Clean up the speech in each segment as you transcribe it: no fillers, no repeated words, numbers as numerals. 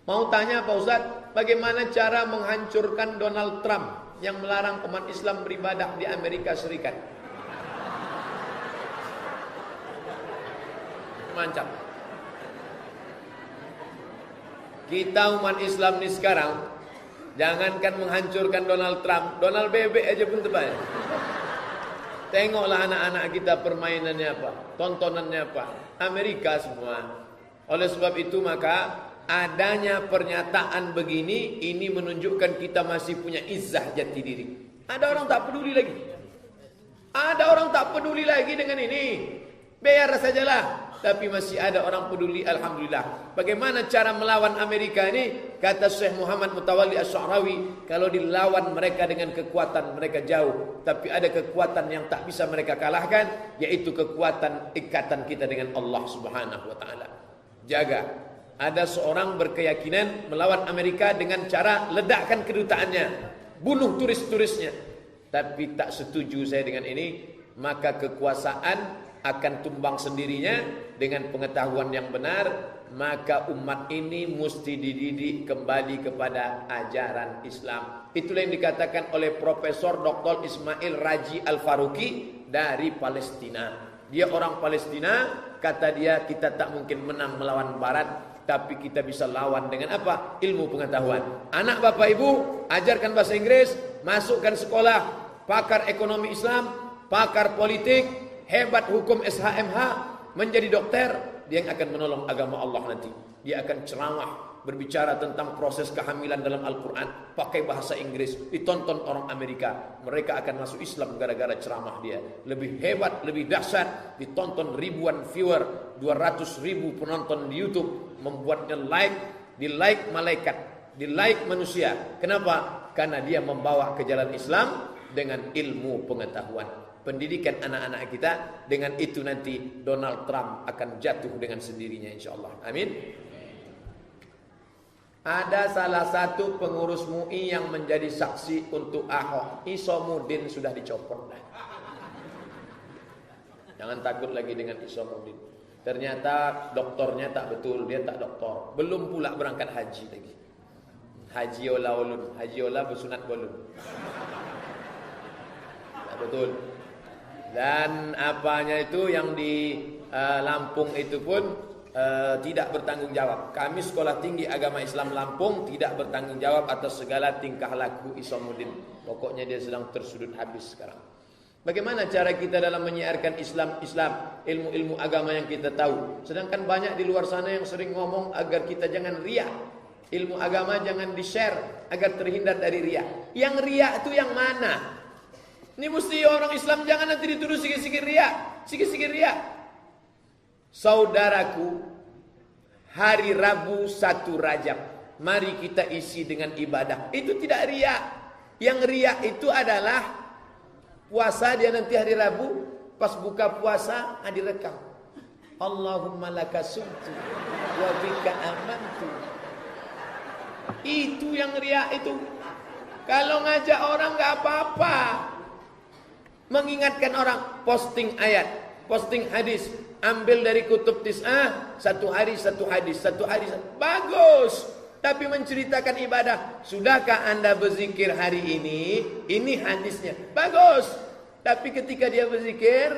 Mau tanya Pak Ustadz, bagaimana cara menghancurkan Donald Trump yang melarang umat Islam beribadah di Amerika Serikat? Mantap. Kita umat Islam ini sekarang, jangankan menghancurkan Donald Trump, Donald Bebek aja pun terbaik. Tengoklah anak-anak kita permainannya apa, tontonannya apa, Amerika semua. Oleh sebab itu maka adanya pernyataan begini, ini menunjukkan kita masih punya izzah jati diri. Ada orang tak peduli lagi. Ada orang tak peduli lagi dengan ini. Biar sajalah. Tapi masih ada orang peduli, alhamdulillah. Bagaimana cara melawan Amerika ini? Kata Syekh Muhammad Mutawalli Asy'arawi, kalau dilawan mereka dengan kekuatan, mereka jauh. Tapi ada kekuatan yang tak bisa mereka kalahkan, yaitu kekuatan ikatan kita dengan Allah Subhanahu wa taala. Jaga. Ada seorang berkeyakinan melawan Amerika dengan cara ledakkan kedutaannya, bunuh turis-turisnya. Tapi tak setuju saya dengan ini. Maka kekuasaan akan tumbang sendirinya dengan pengetahuan yang benar. Maka umat ini mesti dididik kembali kepada ajaran Islam. Itulah yang dikatakan oleh Profesor Dr. Ismail Raji Al-Faruqi dari Palestina. Dia orang Palestina. Kata dia, kita tak mungkin menang melawan Barat, tapi kita bisa lawan dengan apa? Ilmu pengetahuan. Anak bapak ibu, ajarkan bahasa Inggris, masukkan sekolah pakar ekonomi Islam, pakar politik, hebat hukum SHMH, menjadi dokter. Dia yang akan menolong agama Allah nanti. Dia akan ceramah, berbicara tentang proses kehamilan dalam Al-Quran, pakai bahasa Inggris, ditonton orang Amerika. Mereka akan masuk Islam gara-gara ceramah dia. Lebih hebat, lebih dahsyat, ditonton ribuan viewer, 200.000 penonton di YouTube, membuatnya di-like malaikat, di-like manusia. Kenapa? Karena dia membawa ke jalan Islam dengan ilmu pengetahuan. Pendidikan anak-anak kita, dengan itu nanti Donald Trump akan jatuh dengan sendirinya insyaallah. Amin. Ada salah satu pengurus MUI yang menjadi saksi untuk Ahok. Isomuddin sudah dicopot. Jangan takut lagi dengan Isomuddin. Ternyata doktornya tak betul, dia tak doktor. Belum pula berangkat haji lagi. Haji ola ulun, haji ola bersunat bolun. Tak betul. Dan apanya itu yang di Lampung itu pun tidak bertanggung jawab. Kami Sekolah Tinggi Agama Islam Lampung tidak bertanggung jawab atas segala tingkah laku Isomuddin. Pokoknya dia sedang tersudut habis sekarang. Bagaimana cara kita dalam menyiarkan Islam, ilmu-ilmu agama yang kita tahu. Sedangkan banyak di luar sana yang sering ngomong agar kita jangan riya. Ilmu agama jangan di-share agar terhindar dari riya. Yang riya itu yang mana? Ini mesti orang Islam jangan nanti dituduh sikit-sikit riya. Saudaraku, hari Rabu 1 Rajab, mari kita isi dengan ibadah. Itu tidak riya. Yang riya itu adalah puasa dia nanti hari Rabu, pas buka puasa direkam. Allahumma laka sumtu wa bika amantu. Itu yang riya itu. Kalau ngajak orang enggak apa-apa. Mengingatkan orang, posting ayat, posting hadis, ambil dari kutub tis'ah, satu hari satu hadis, bagus. Tapi menceritakan ibadah, sudahkah anda berzikir hari ini hadisnya, bagus. Tapi ketika dia berzikir,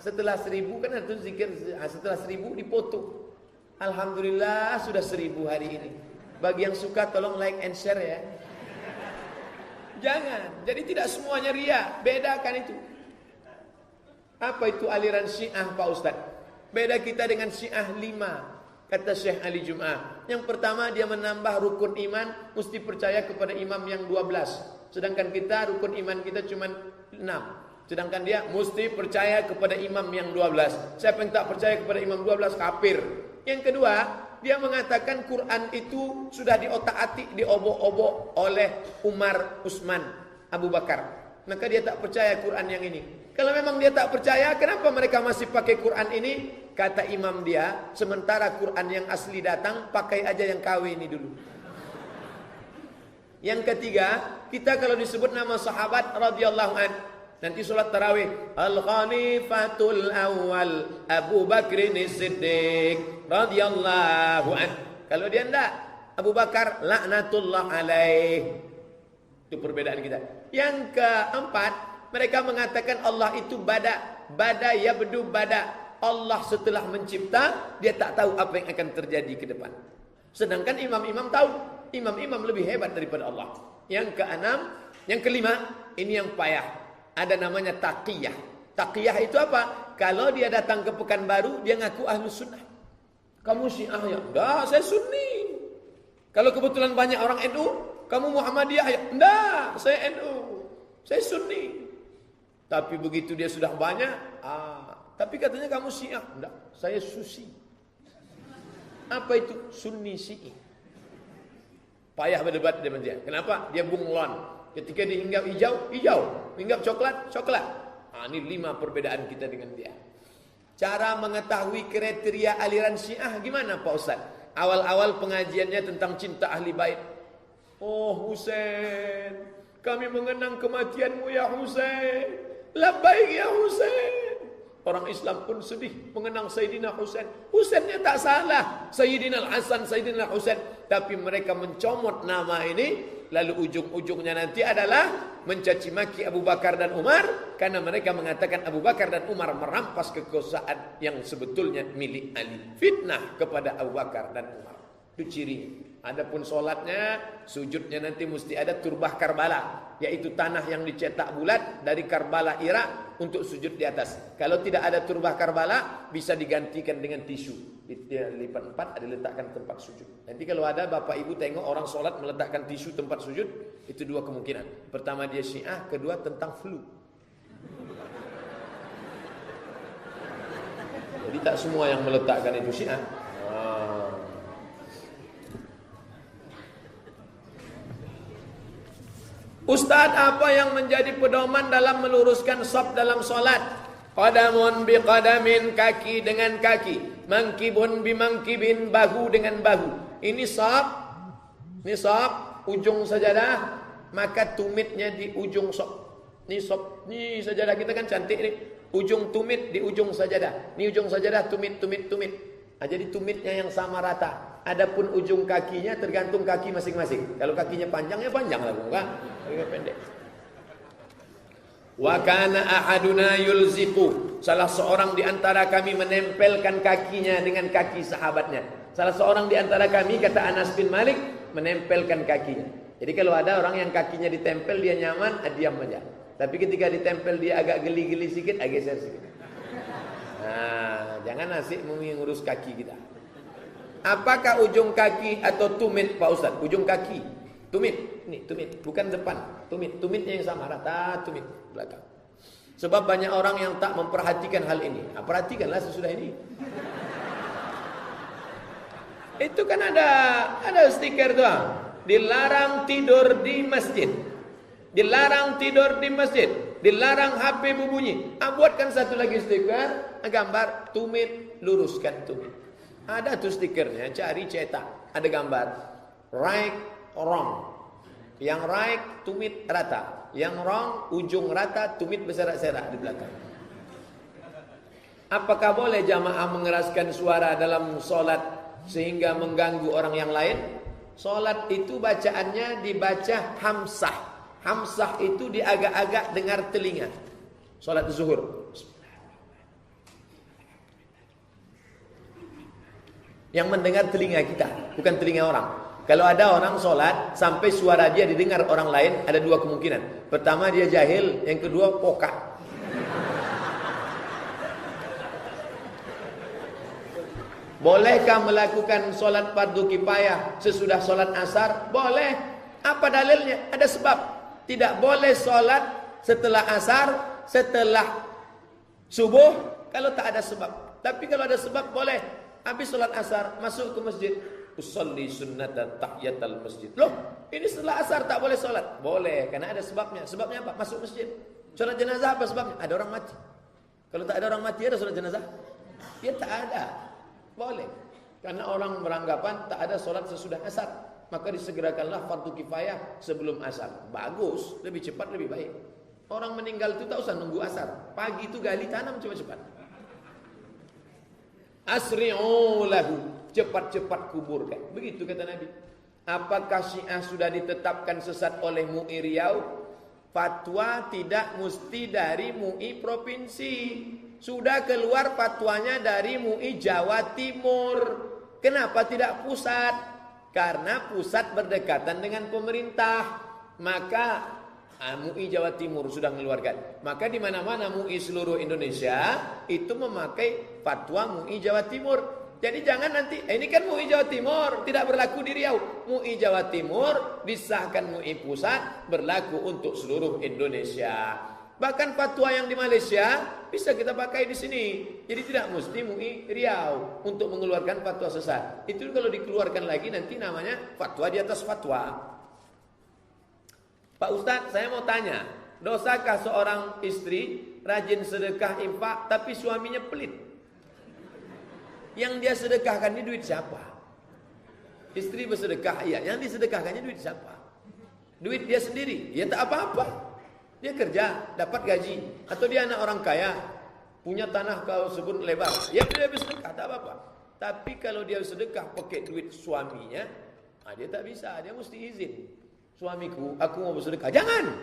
setelah 1000 kan itu zikir, setelah 1000 dipoto. Alhamdulillah sudah 1000 hari ini. Bagi yang suka tolong like and share ya. Jangan, jadi tidak semuanya riya. Bedakan itu. Apa itu aliran Syiah Pak Ustadz? Beda kita dengan Syiah 5. Kata Syekh Ali Jum'ah. Yang pertama dia menambah rukun iman, mesti percaya kepada imam yang 12. Sedangkan kita rukun iman kita cuma 6. Sedangkan dia mesti percaya kepada imam yang 12. Siapa yang tak percaya kepada imam 12 kafir. Yang kedua, dia mengatakan Quran itu sudah diotak-atik, diobok-obok oleh Umar, Utsman, Abu Bakar. Maka dia tak percaya Quran yang ini. Kalau memang dia tak percaya, kenapa mereka masih pakai Quran ini? Kata imam dia, sementara Quran yang asli datang, pakai aja yang KW ini dulu. Yang ketiga, kita kalau disebut nama sahabat radhiyallahu an, nanti sholat tarawih, Al-Khalifatul Awal Abu Bakrin Siddiq radhiyallahu an. Kalau dia enggak, Abu Bakar laknatullah alaih. Itu perbedaan kita. Yang keempat, mereka mengatakan Allah itu bada yabdu bada. Allah setelah mencipta, dia tak tahu apa yang akan terjadi ke depan. Sedangkan imam-imam tahu. Imam-imam lebih hebat daripada Allah. Yang keenam, yang kelima, ini yang payah. Ada namanya taqiyah. Taqiyah itu apa? Kalau dia datang ke Pekanbaru, dia ngaku ahlu sunnah. Kamu Syiah ya? Enggak, saya Sunni. Kalau kebetulan banyak orang NU, kamu Muhammadiyah ya? Enggak, saya NU. Saya Sunni. Tapi begitu dia sudah banyak, tapi katanya kamu Syiah. Enggak, saya Susi. Apa itu? Sunni Syi'i. Payah berdebat dengan dia. Kenapa? Dia bunglon. Ketika dihinggap hijau, hijau. Hinggap coklat, coklat. Ini 5 perbedaan kita dengan dia. Cara mengetahui kriteria aliran Syiah gimana Pak Ustaz? Awal-awal pengajiannya tentang cinta ahli bait. Oh Husain, kami mengenang kematianmu ya Husain. Labbaik ya Husain. Orang Islam pun sedih mengenang Sayyidina Husain. Husainnya tak salah, Sayyidina Al-Hasan, Sayyidina Husain. Tapi mereka mencomot nama ini, lalu ujung-ujungnya nanti adalah mencaci maki Abu Bakar dan Umar, karena mereka mengatakan Abu Bakar dan Umar merampas kekuasaan yang sebetulnya milik Ali. Fitnah kepada Abu Bakar dan Umar. Itu cirinya. Adapun solatnya, sujudnya nanti mesti ada turbah Karbala, yaitu tanah yang dicetak bulat dari Karbala Irak untuk sujud di atas. Kalau tidak ada turbah Karbala, bisa digantikan dengan tisu. Dia lipat 4, ada letakkan tempat sujud. Nanti kalau ada bapak ibu tengok orang solat meletakkan tisu tempat sujud, itu 2 kemungkinan. Pertama dia Syiah, kedua tentang flu. Jadi tak semua yang meletakkan itu Syiah. Ustaz, apa yang menjadi pedoman dalam meluruskan shaf dalam solat? Qadamun bi qadamin, kaki dengan kaki. Mangkibun bi mangkibin, bahu dengan bahu. Ini shaf. Ini shaf, ujung sajadah, maka tumitnya di ujung shaf. Ini shaf, ini sajadah kita kan cantik nih. Ujung tumit di ujung sajadah. Ini ujung sajadah, tumit. Jadi tumitnya yang sama rata. Adapun ujung kakinya tergantung kaki masing-masing. Kalau kakinya panjang ya panjang lah, enggak? Kalau pendek. Wa kana ahaduna yulziqu. Salah seorang di antara kami menempelkan kakinya dengan kaki sahabatnya. Salah seorang di antara kami, kata Anas bin Malik, menempelkan kakinya. Jadi kalau ada orang yang kakinya ditempel dia nyaman, diam aja. Tapi ketika ditempel dia agak geli-geli sedikit, geser sedikit. Nah, jangan asik mengurus kaki kita. Apakah ujung kaki atau tumit Pak Ustaz? Ujung kaki, tumit. Ini tumit, bukan depan. Tumitnya yang sama rata, tumit belakang. Sebab banyak orang yang tak memperhatikan hal ini. Perhatikanlah sesudah ini. Itu kan ada stiker tuh. Dilarang tidur di masjid. Dilarang tidur di masjid. Dilarang HP berbunyi. Buatkan satu lagi stiker, gambar tumit, luruskan tumit. Ada tuh stikernya, cari cetak. Ada gambar right, wrong. Yang right, tumit rata. Yang wrong, ujung rata, tumit berserak-serak di belakang. Apakah boleh jamaah mengeraskan suara dalam solat sehingga mengganggu orang yang lain? Solat itu bacaannya dibaca hamsah. Hamsah itu diagak-agak dengar telinga. Solat zuhur. Yang mendengar telinga kita, bukan telinga orang. Kalau ada orang sholat sampai suara dia didengar orang lain, ada 2 kemungkinan. Pertama dia jahil, yang kedua pokak. Bolehkah melakukan sholat fardu kifayah sesudah sholat asar? Boleh. Apa dalilnya? Ada sebab. Tidak boleh sholat setelah asar, setelah subuh, kalau tak ada sebab. Tapi kalau ada sebab boleh. Habis sholat asar, masuk ke masjid. Usolli sunnatan tahiyatal masjid. Loh, ini setelah asar tak boleh sholat? Boleh, karena ada sebabnya. Sebabnya apa? Masuk masjid. Sholat jenazah apa sebabnya? Ada orang mati. Kalau tak ada orang mati, ada sholat jenazah? Ya tak ada. Boleh. Karena orang beranggapan tak ada sholat sesudah asar. Maka disegerakanlah fardu kifayah sebelum asar. Bagus, lebih cepat, lebih baik. Orang meninggal itu tak usah nunggu asar. Pagi itu gali tanam cepat-cepat. Asri'u lahu, cepat-cepat kuburkan. Begitu kata Nabi. Apakah Syiah sudah ditetapkan sesat oleh MUI Riau? Fatwa tidak mesti dari MUI provinsi. Sudah keluar fatwanya dari MUI Jawa Timur. Kenapa tidak pusat? Karena pusat berdekatan dengan pemerintah. Maka MUI Jawa Timur sudah mengeluarkan. Maka di mana-mana MUI seluruh Indonesia itu memakai fatwa MUI Jawa Timur. Jadi jangan nanti, ini kan MUI Jawa Timur, tidak berlaku di Riau. MUI Jawa Timur disahkan MUI Pusat, berlaku untuk seluruh Indonesia. Bahkan fatwa yang di Malaysia bisa kita pakai di sini. Jadi tidak mesti MUI Riau untuk mengeluarkan fatwa sesat. Itu kalau dikeluarkan lagi nanti namanya fatwa di atas fatwa. Pak Ustadz, saya mau tanya, dosakah seorang istri rajin sedekah infak tapi suaminya pelit? Yang dia sedekahkan ini duit siapa? Istri bersedekah, iya. Yang disedekahkannya duit siapa? Duit dia sendiri, ya tak apa-apa. Dia kerja, dapat gaji. Atau dia anak orang kaya, punya tanah kau sebut lebar, ya dia bersedekah, tak apa-apa. Tapi kalau dia sedekah pakai duit suaminya, dia tak bisa, dia mesti izin. Suamiku, aku mau bersedekah. Jangan.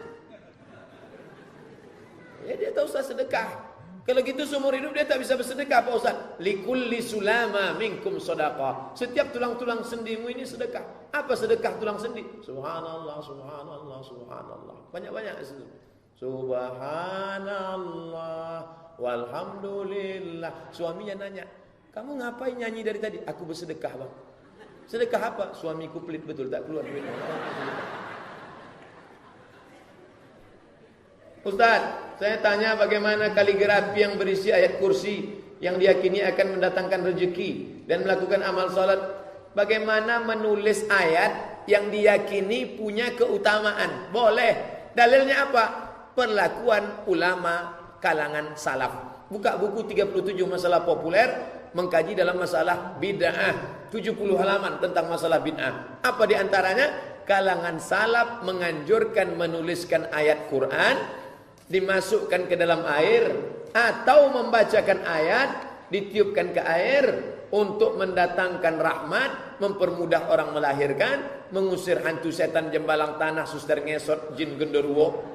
Ya dia tak usah sedekah. Kalau gitu seumur hidup dia tak bisa bersedekah, Pak Ustaz. Likulli sulama minkum sedekah. Setiap tulang-tulang sendimu ini sedekah. Apa sedekah tulang sendi? Subhanallah, subhanallah, subhanallah. Banyak-banyak. Subhanallah, walhamdulillah. Suaminya nanya, kamu ngapain nyanyi dari tadi? Aku bersedekah, Bang. Sedekah apa? Suamiku pelit betul, tak keluar duit. Ustaz, saya tanya bagaimana kaligrafi yang berisi ayat kursi yang diyakini akan mendatangkan rezeki dan melakukan amal salat. Bagaimana menulis ayat yang diyakini punya keutamaan? Boleh. Dalilnya apa? Perlakuan ulama kalangan salaf. Buka buku 37 masalah populer, mengkaji dalam masalah bid'ah. 70 halaman tentang masalah bid'ah. Apa diantaranya? Kalangan salaf menganjurkan menuliskan ayat Quran, dimasukkan ke dalam air atau membacakan ayat, ditiupkan ke air untuk mendatangkan rahmat, mempermudah orang melahirkan, mengusir hantu setan jembalang tanah, suster ngesot, jin genderuwo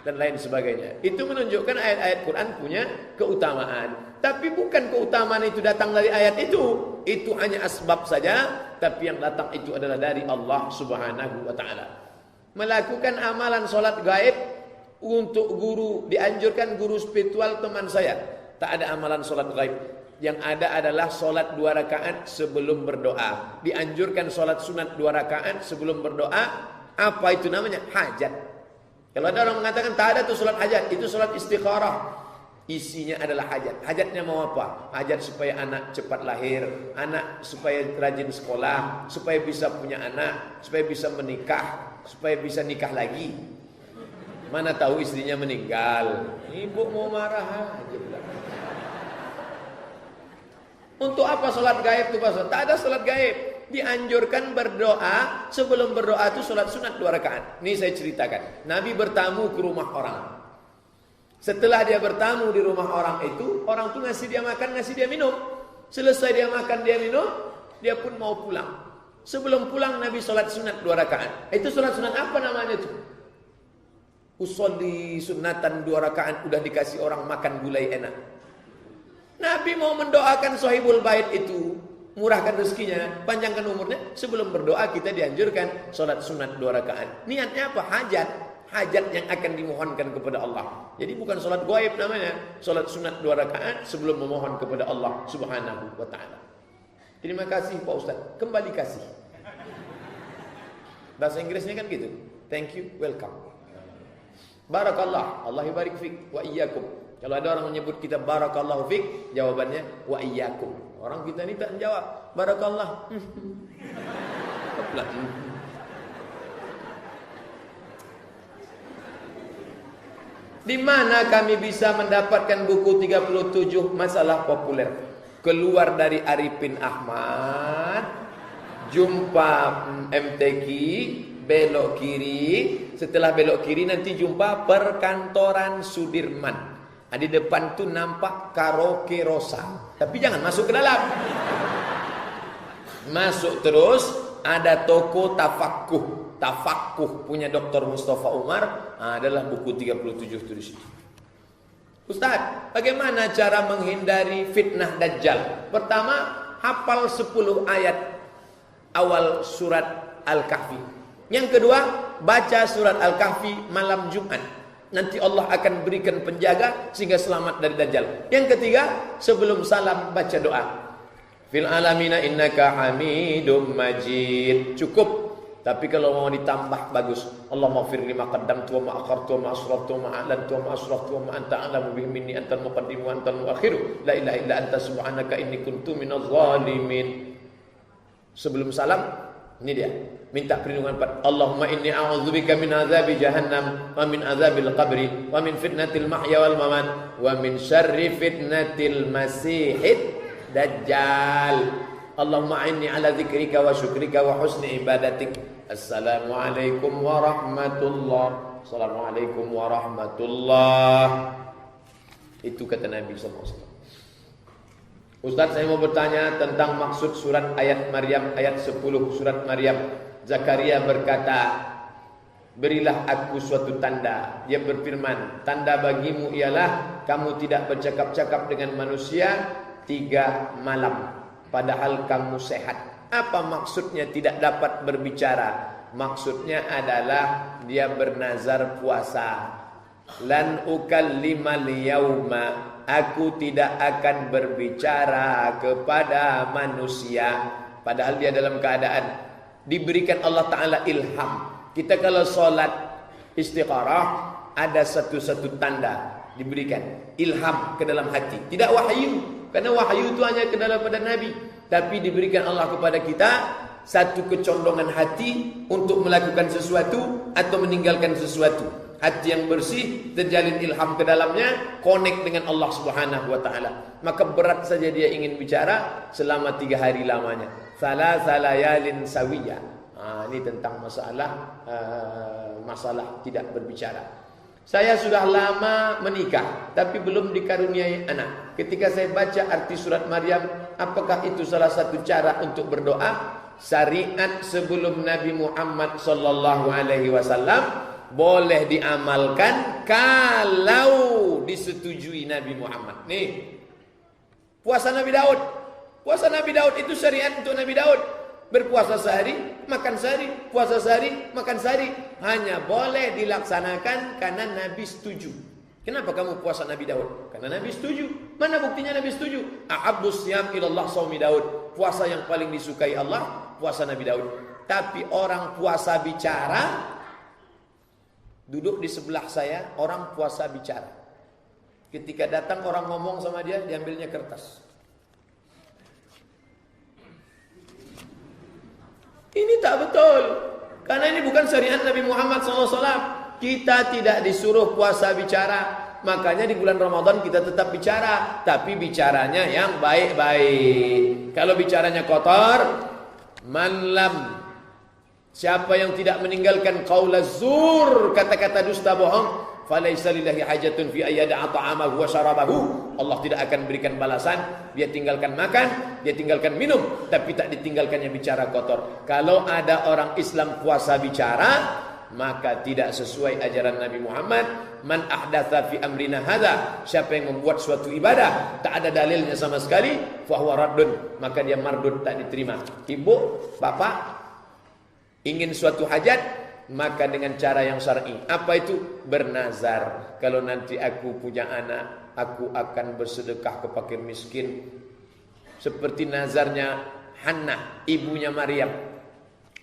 dan lain sebagainya. Itu menunjukkan ayat-ayat Quran punya keutamaan. Tapi bukan keutamaan itu datang dari ayat itu. Itu hanya asbab saja, tapi yang datang itu adalah dari Allah Subhanahu wa taala. Melakukan amalan salat gaib untuk guru, dianjurkan guru spiritual teman saya. Tak ada amalan solat gaib. Yang ada adalah solat 2 rakaat sebelum berdoa. Dianjurkan solat sunat 2 rakaat sebelum berdoa. Apa itu namanya? Hajat. Kalau ada orang mengatakan tak ada tuh solat hajat, itu solat istikharah. Isinya adalah hajat. Hajatnya mau apa? Hajat supaya anak cepat lahir, anak supaya rajin sekolah, supaya bisa punya anak, supaya bisa menikah, supaya bisa nikah lagi. Mana tahu istrinya meninggal, ibu mau marah aja. Untuk apa sholat gaib itu Pak? Tak ada sholat gaib. Dianjurkan berdoa, sebelum berdoa itu sholat sunat 2 rakaat. Ini saya ceritakan. Nabi bertamu ke rumah orang. Setelah dia bertamu di rumah orang itu, orang itu ngasih dia makan, ngasih dia minum. Selesai dia makan, dia minum, dia pun mau pulang. Sebelum pulang Nabi sholat sunat 2 rakaat. Itu sholat sunat apa namanya itu? Usolli sunatan 2 rakaat, udah dikasih orang makan gulai enak. Nabi mau mendoakan sahibul bait itu, murahkan rezekinya, panjangkan umurnya. Sebelum berdoa kita dianjurkan sholat sunat 2 rakaat. Niatnya apa? Hajat. Hajat yang akan dimohonkan kepada Allah. Jadi bukan sholat gaib namanya. Sholat sunat 2 rakaat sebelum memohon kepada Allah Subhanahu wa ta'ala. Terima kasih Pak Ustaz. Kembali kasih. Bahasa Inggrisnya kan gitu. Thank you, welcome. Barakallah, Allah barik fik wa iyyakum. Kalau ada orang menyebut kita barakallahu fik, jawabannya wa iyyakum. Orang kita ini tak menjawab barakallah. Di mana kami bisa mendapatkan buku 37 masalah populer? Keluar dari Arifin Ahmad, jumpa MTQ, belok kiri. Setelah belok kiri nanti jumpa perkantoran Sudirman. Di depan tuh nampak Karaoke Rosa. Tapi jangan masuk ke dalam. Masuk terus ada toko Tafaqquh. Tafaqquh punya Dr. Mustafa Umar, adalah buku 37 itu di situ. Ustaz, bagaimana cara menghindari fitnah Dajjal? Pertama, hafal 10 ayat awal surat Al-Kahfi. Yang kedua, baca surat Al-Kahfi malam Jumat. Nanti Allah akan berikan penjaga sehingga selamat dari Dajjal. Yang ketiga, sebelum salam baca doa. Fil alamina innaka hamidum majid. Cukup. Tapi kalau mau ditambah bagus. Allahumma ighfir lima qaddamtu wa ma akhartu wa ma asraftu wa ma a'lantu wa ma asraftu wa ma anta a'lamu bihi minni antal muqaddim wa antal muakhiru. La ilaha illa anta subhanaka inni kuntu minadh zalimin. Sebelum salam, ini dia. Minta perlindungan pada Allahumma inni a'udzubika min azabi jahannam wa min azabil qabri wa min fitnatil mahya wal mamat wa min syarri fitnatil masihid dajjal. Allahumma inni ala dzikrika wa syukrika wa husni ibadatik. Assalamualaikum warahmatullah. Assalamualaikum warahmatullah. Itu kata Nabi SAW. Ustaz, saya mau bertanya tentang maksud surat ayat Maryam, ayat 10 surat Maryam. Zakaria berkata, berilah aku suatu tanda. Dia berfirman, tanda bagimu ialah kamu tidak bercakap-cakap dengan manusia 3 malam. Padahal kamu sehat. Apa maksudnya tidak dapat berbicara? Maksudnya adalah dia bernazar puasa. Lan ukallimal yauma, aku tidak akan berbicara kepada manusia. Padahal dia dalam keadaan diberikan Allah Ta'ala ilham. Kita kalau sholat istikharah, ada satu-satu tanda diberikan ilham ke dalam hati. Tidak wahyu. Karena wahyu itu hanya kepada Nabi. Tapi diberikan Allah kepada kita satu kecondongan hati untuk melakukan sesuatu atau meninggalkan sesuatu. Hati yang bersih, terjalin ilham ke dalamnya, connect dengan Allah Subhanahu wa taala. Maka berat saja dia ingin bicara selama 3 hari lamanya. Salasal layalin sawiyah. Ini tentang masalah tidak berbicara. Saya sudah lama menikah, tapi belum dikaruniai anak. Ketika saya baca arti surat Maryam, apakah itu salah satu cara untuk berdoa? Syariat sebelum Nabi Muhammad sallallahu alaihi wasallam boleh diamalkan kalau disetujui Nabi Muhammad. Nih, puasa Nabi Daud. Puasa Nabi Daud itu syariat untuk Nabi Daud. Berpuasa sehari, makan sehari, puasa sehari, makan sehari. Hanya boleh dilaksanakan karena Nabi setuju. Kenapa kamu puasa Nabi Daud? Karena Nabi setuju. Mana buktinya Nabi setuju? Ahabbus siyam ilallah shaumi Daud. Puasa yang paling disukai Allah, puasa Nabi Daud. Tapi orang puasa bicara, duduk di sebelah saya, orang puasa bicara. Ketika datang orang ngomong sama dia, diambilnya kertas. Ini tak betul. Karena ini bukan syariat Nabi Muhammad SAW. Kita tidak disuruh puasa bicara. Makanya di bulan Ramadan kita tetap bicara. Tapi bicaranya yang baik-baik. Kalau bicaranya kotor, manlam. Siapa yang tidak meninggalkan qaulaz zur, kata-kata dusta bohong, falaisa lillahi hajatun fi ayyada'a ta'amahu wa syarabahu. Allah tidak akan berikan balasan. Dia tinggalkan makan, dia tinggalkan minum, tapi tak ditinggalkannya bicara kotor. Kalau ada orang Islam puasa bicara, maka tidak sesuai ajaran Nabi Muhammad. Man ahdatsa fi amrina hadza, siapa yang membuat suatu ibadah tak ada dalilnya sama sekali, fa huwa raddun, maka dia mardud, tak diterima. Ibu, bapak ingin suatu hajat, maka dengan cara yang syar'i. Apa itu? Bernazar. Kalau nanti aku punya anak, aku akan bersedekah ke fakir miskin. Seperti nazarnya Hannah, ibunya Maryam.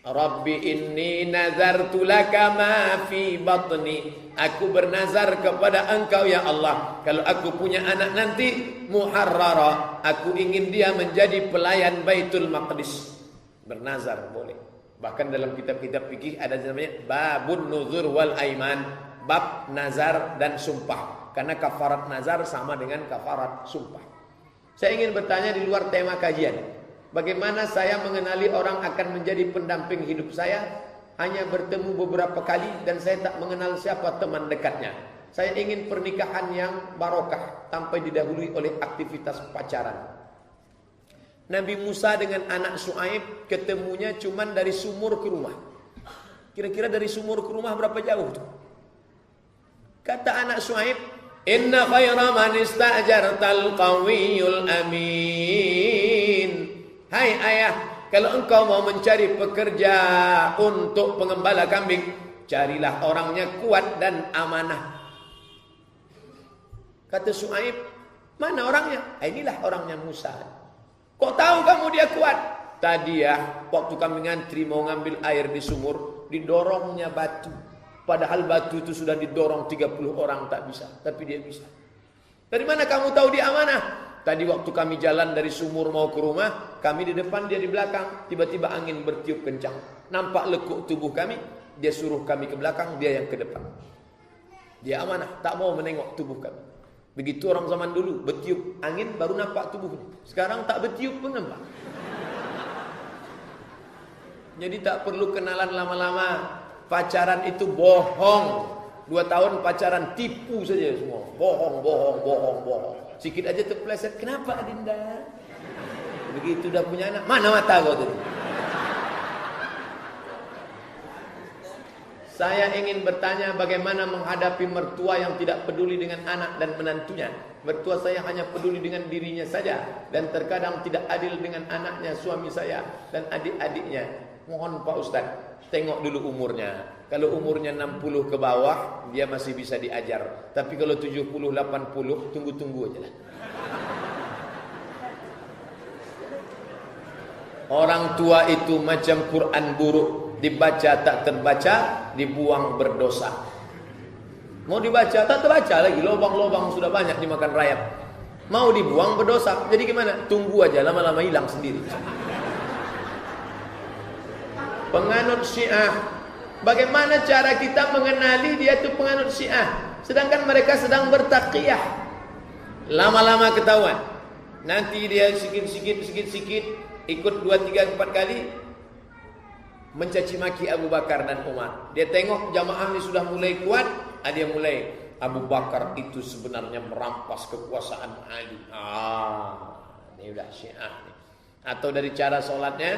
Rabbi inni nazartu laka ma fi batni. Aku bernazar kepada engkau ya Allah, kalau aku punya anak nanti muharrara, aku ingin dia menjadi pelayan Baitul Maqdis. Bernazar boleh. Bahkan dalam kitab-kitab fikih ada namanya babun nuzur wal aiman, bab nazar dan sumpah. Karena kafarat nazar sama dengan kafarat sumpah. Saya ingin bertanya di luar tema kajian. Bagaimana saya mengenali orang akan menjadi pendamping hidup saya? Hanya bertemu beberapa kali dan saya tak mengenal siapa teman dekatnya. Saya ingin pernikahan yang barokah tanpa didahului oleh aktivitas pacaran. Nabi Musa dengan anak Syuaib ketemunya cuman dari sumur ke rumah. Kira-kira dari sumur ke rumah berapa jauh tuh? Kata anak Syuaib, inna khaira man ista'jartal qawiyul amin. Hai ayah, kalau engkau mau mencari pekerja untuk pengembala kambing, carilah orangnya kuat dan amanah. Kata Syuaib, mana orangnya? Inilah orangnya Musa. Kok tahu kamu dia kuat? Tadi ya, waktu kami ngantri mau ngambil air di sumur, didorongnya batu. Padahal batu itu sudah didorong 30 orang tak bisa. Tapi dia bisa. Dari mana kamu tahu dia amanah? Tadi waktu kami jalan dari sumur mau ke rumah, kami di depan, dia di belakang. Tiba-tiba angin bertiup kencang. Nampak lekuk tubuh kami. Dia suruh kami ke belakang, dia yang ke depan. Dia amanah, tak mau menengok tubuh kami. Begitu orang zaman dulu, bertiup angin baru nampak tubuhnya. Sekarang tak bertiup pun nampak. Jadi tak perlu kenalan lama-lama. Pacaran itu bohong. 2 tahun pacaran tipu saja semua. Bohong, bohong, bohong, bohong. Sikit aja terpeleset. Kenapa Adinda? Begitu dah punya anak, mana mata kau tadi? Saya ingin bertanya bagaimana menghadapi mertua yang tidak peduli dengan anak dan menantunya. Mertua saya hanya peduli dengan dirinya saja. Dan terkadang tidak adil dengan anaknya, suami saya, dan adik-adiknya. Mohon Pak Ustadz, tengok dulu umurnya. Kalau umurnya 60 ke bawah, dia masih bisa diajar. Tapi kalau 70, 80, tunggu-tunggu aja lah. Orang tua itu macam Quran buruk. Dibaca tak terbaca, dibuang berdosa. Mau dibaca tak terbaca lagi. Lobang-lobang sudah banyak dimakan rayap. Mau dibuang berdosa. Jadi gimana? Tunggu aja, lama-lama hilang sendiri. Penganut Syiah, bagaimana cara kita mengenali dia itu penganut Syiah? Sedangkan mereka sedang bertaqiyah. Lama-lama ketahuan. Nanti dia sikit-sikit ikut 2, 3, 4 kali mencaci maki Abu Bakar dan Umar. Dia tengok jamaah ini sudah mulai kuat, dia mulai, Abu Bakar itu sebenarnya merampas kekuasaan Ali. Ini udah Syiah nih. Atau dari cara sholatnya,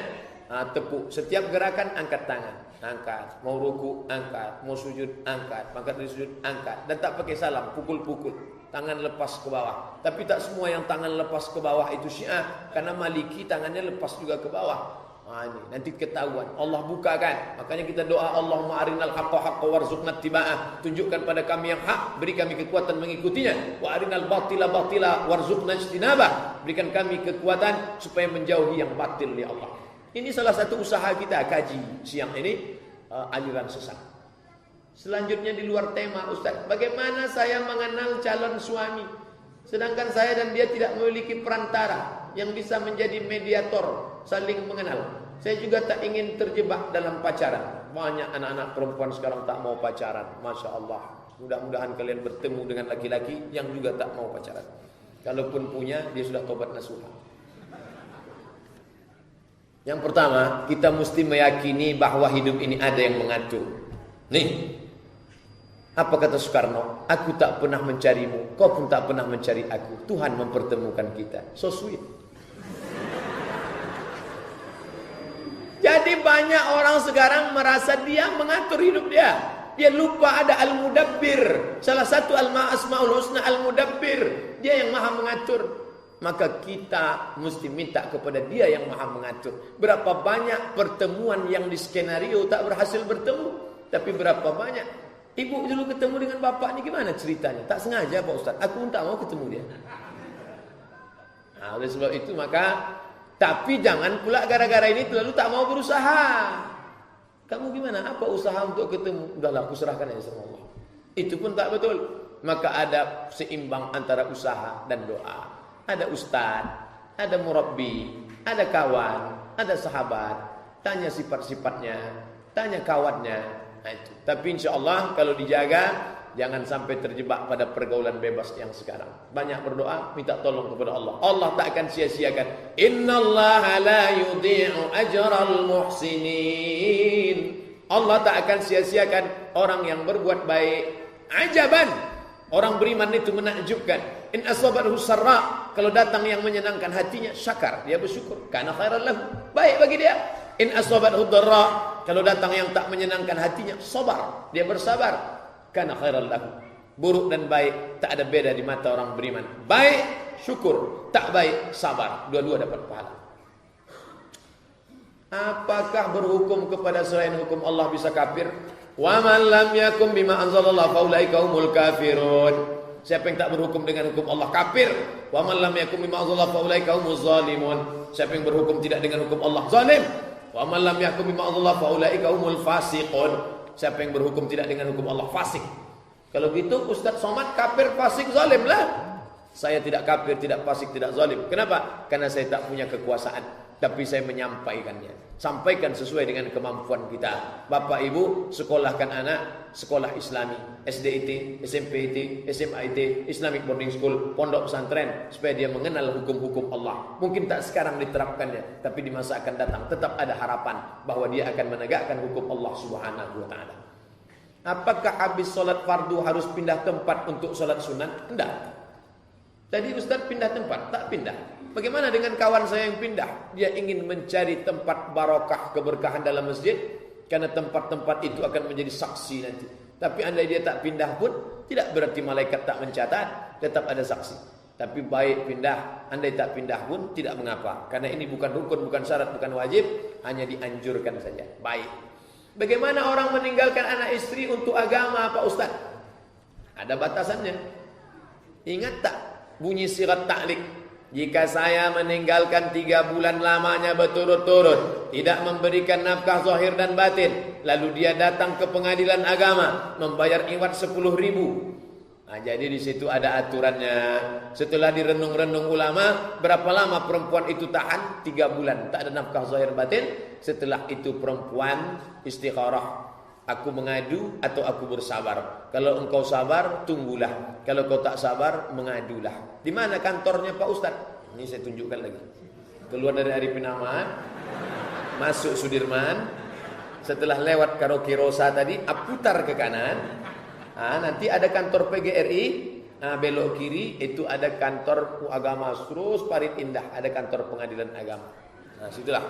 tepuk, setiap gerakan angkat tangan, angkat, mau ruku angkat, mau sujud angkat, angkat dari sujud angkat, dan tak pakai salam, pukul-pukul, tangan lepas ke bawah. Tapi tak semua yang tangan lepas ke bawah itu Syiah, karena Maliki tangannya lepas juga ke bawah. Ini nanti ketahuan, Allah bukakan. Makanya kita doa, Allahumma arinal haqqa haqqa warzuqna ittiba'ah. Tunjukkan pada kami yang hak, beri kami kekuatan mengikutinya. Wa arinal batila batila warzuqna ijtinabah. Berikan kami kekuatan supaya menjauhi yang batil ya Allah. Ini salah satu usaha kita kaji siang ini, aliran sesat. Selanjutnya di luar tema, Ustaz, bagaimana saya mengenal calon suami sedangkan saya dan dia tidak memiliki perantara yang bisa menjadi mediator saling mengenal. Saya juga tak ingin terjebak dalam pacaran. Banyak anak-anak perempuan sekarang tak mau pacaran. Masya Allah. Mudah-mudahan kalian bertemu dengan laki-laki yang juga tak mau pacaran. Kalaupun punya, dia sudah tobat nasuha. Yang pertama, kita mesti meyakini bahwa hidup ini ada yang mengatur. Nih, apa kata Soekarno? Aku tak pernah mencarimu, kau pun tak pernah mencari aku. Tuhan mempertemukan kita. So sweet. Jadi banyak orang sekarang merasa dia mengatur hidup dia. Dia lupa ada Al-Mudabbir. Salah satu Asmaul Husna Al-Mudabbir. Dia yang maha mengatur. Maka kita mesti minta kepada dia yang maha mengatur. Berapa banyak pertemuan yang di skenario tak berhasil bertemu. Tapi berapa banyak. Ibu dulu ketemu dengan bapak ini gimana ceritanya? Tak sengaja Pak Ustaz. Aku pun tak mau ketemu dia. Oleh sebab itu maka, tapi jangan pula gara-gara ini lalu tak mau berusaha. Kamu gimana? Apa usaha untuk ketemu? Udahlah, aku serahkan aja sama Allah. Itu pun tak betul. Maka ada seimbang antara usaha dan doa. Ada ustaz, ada murabbi, ada kawan, ada sahabat. Tanya sifat-sifatnya, tanya kawannya. Nah, itu. Tapi insya Allah kalau dijaga, jangan sampai terjebak pada pergaulan bebas yang sekarang. Banyak berdoa, minta tolong kepada Allah. Allah tak akan sia-siakan. Innallaha la yudhi'u ajral muhsinin. Allah tak akan sia-siakan orang yang berbuat baik. Ajaban. Orang beriman itu menakjubkan. In asabathu sarra, kalau datang yang menyenangkan hatinya, syakar, dia bersyukur. Kana khairan lahu, baik bagi dia. In asabathu dharra, kalau datang yang tak menyenangkan hatinya, sabar, dia bersabar. Kana khairan lahu, buruk dan baik tak ada beda di mata orang beriman. Baik syukur, tak baik sabar, dua-dua dapat pahala. Apakah berhukum kepada selain hukum Allah bisa kafir? Wa man lam yakum bima anzalallahu faulaika humul kafirun. Siapa yang tak berhukum dengan hukum Allah kafir. Wa man lam yakum bima anzalallahu faulaika humuz zalimun. Siapa yang berhukum tidak dengan hukum Allah zalim. Wa man lam yakum bima anzalallahu faulaika humul fasiqun. Siapa yang berhukum tidak dengan hukum Allah fasik. Kalau gitu Ustaz Somad kafir, fasik, zalim lah. Saya tidak kafir, tidak fasik, tidak zalim. Kenapa? Karena saya tak punya kekuasaan, tapi saya menyampaikannya. Sampaikan sesuai dengan kemampuan kita. Bapak Ibu sekolahkan anak sekolah Islami, SDIT, SMPIT, SMIT, Islamic Boarding School, pondok pesantren, supaya dia mengenal hukum-hukum Allah. Mungkin tak sekarang diterapkannya, tapi di masa akan datang tetap ada harapan bahwa dia akan menegakkan hukum Allah Subhanahu wa taala. Apakah habis solat fardu harus pindah tempat untuk solat sunat? Tidak. Tadi Ustaz pindah tempat, tak pindah. Bagaimana dengan kawan saya yang pindah? Dia ingin mencari tempat barokah, keberkahan dalam masjid, karena tempat-tempat itu akan menjadi saksi nanti. Tapi andai dia tak pindah pun, tidak berarti malaikat tak mencatat, tetap ada saksi. Tapi baik pindah, andai tak pindah pun tidak mengapa, karena ini bukan rukun, bukan syarat, bukan wajib, hanya dianjurkan saja. Baik. Bagaimana orang meninggalkan anak istri untuk agama, Pak Ustaz? Ada batasannya. Ingat tak bunyi sirat ta'liq? Jika saya meninggalkan 3 bulan lamanya berturut-turut, tidak memberikan nafkah zahir dan batin, lalu dia datang ke pengadilan agama membayar iwat 10.000. Nah, jadi di situ ada aturannya. Setelah direnung-renung ulama, berapa lama perempuan itu tahan? 3 bulan, tak ada nafkah zahir batin. Setelah itu perempuan istikharah. Aku mengadu atau aku bersabar. Kalau engkau sabar, tunggulah. Kalau kau tak sabar, mengadulah. Di mana kantornya Pak Ustaz? Ini saya tunjukkan lagi. Keluar dari Arifin Ahmad, masuk Sudirman. Setelah lewat Karaoke Rosa tadi, putar ke kanan. Nanti ada kantor PGRI. Belok kiri, itu ada kantor agama. Terus Parit Indah, ada kantor pengadilan agama. Nah, situlah.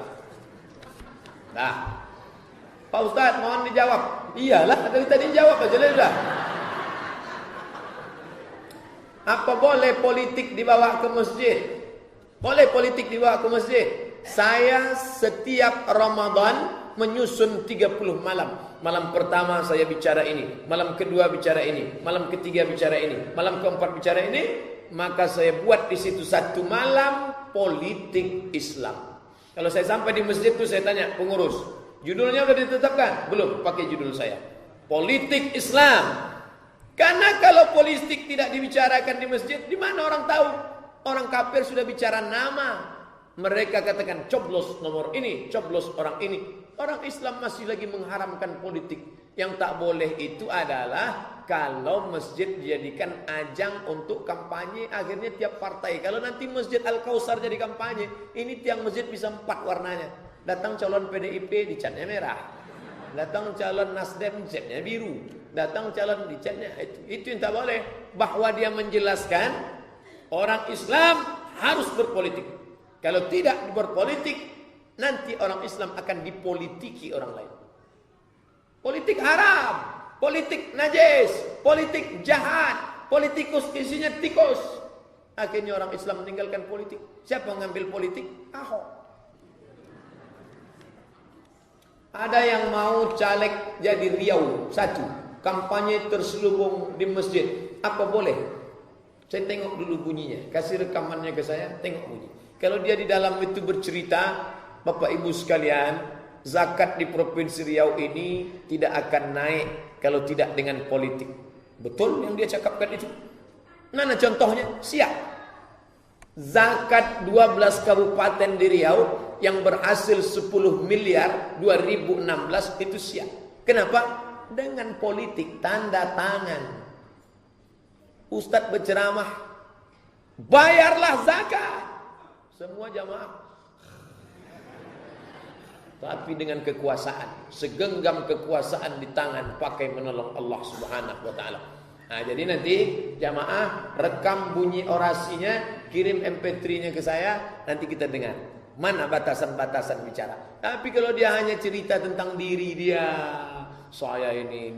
Nah, Pak Ustaz, mohon dijawab. Iyalah, dari tadi jawab aja sudah. Apa boleh politik dibawa ke masjid? Boleh politik dibawa ke masjid. Saya setiap Ramadan menyusun 30 malam. Malam pertama saya bicara ini, malam kedua bicara ini, malam ketiga bicara ini, malam keempat bicara ini. Maka saya buat di situ 1 malam politik Islam. Kalau saya sampai di masjid itu saya tanya pengurus, judulnya sudah ditetapkan? Belum, pakai judul saya. Politik Islam. Karena kalau politik tidak dibicarakan di masjid, di mana orang tahu? Orang kafir sudah bicara nama. Mereka katakan coblos nomor ini, coblos orang ini. Orang Islam masih lagi mengharamkan politik. Yang tak boleh itu adalah kalau masjid dijadikan ajang untuk kampanye, akhirnya tiap partai. Kalau nanti Masjid Al-Kausar jadi kampanye, ini tiang masjid bisa 4 warnanya. Datang calon PDIP dicatnya merah, datang calon Nasdem dicatnya biru, datang calon dicatnya itu yang tak boleh. Bahwa dia menjelaskan orang Islam harus berpolitik. Kalau tidak berpolitik, nanti orang Islam akan dipolitiki orang lain. Politik haram, politik najis, politik jahat, politikus isinya tikus. Akhirnya orang Islam meninggalkan politik. Siapa mengambil politik? Ahok. Ada yang mau caleg jadi Riau 1, kampanye terselubung di masjid. Apa boleh? Saya tengok dulu bunyinya. Kasih rekamannya ke saya, tengok bunyi. Kalau dia di dalam itu bercerita, Bapak Ibu sekalian, zakat di Provinsi Riau ini tidak akan naik kalau tidak dengan politik. Betul yang dia cakapkan itu? Mana contohnya? Siap. Zakat 12 kabupaten di Riau yang berhasil 10 miliar 2016 itu siap. Kenapa? Dengan politik, tanda tangan. Ustadz berceramah, bayarlah zakat. Semua jamaah. Tapi dengan kekuasaan, segenggam kekuasaan di tangan pakai menolong Allah Subhanahu wa taala. Nah, jadi nanti jamaah rekam bunyi orasinya, kirim MP3-nya ke saya, nanti kita dengar. Mana batasan-batasan bicara. Tapi kalau dia hanya cerita tentang diri dia, saya ini,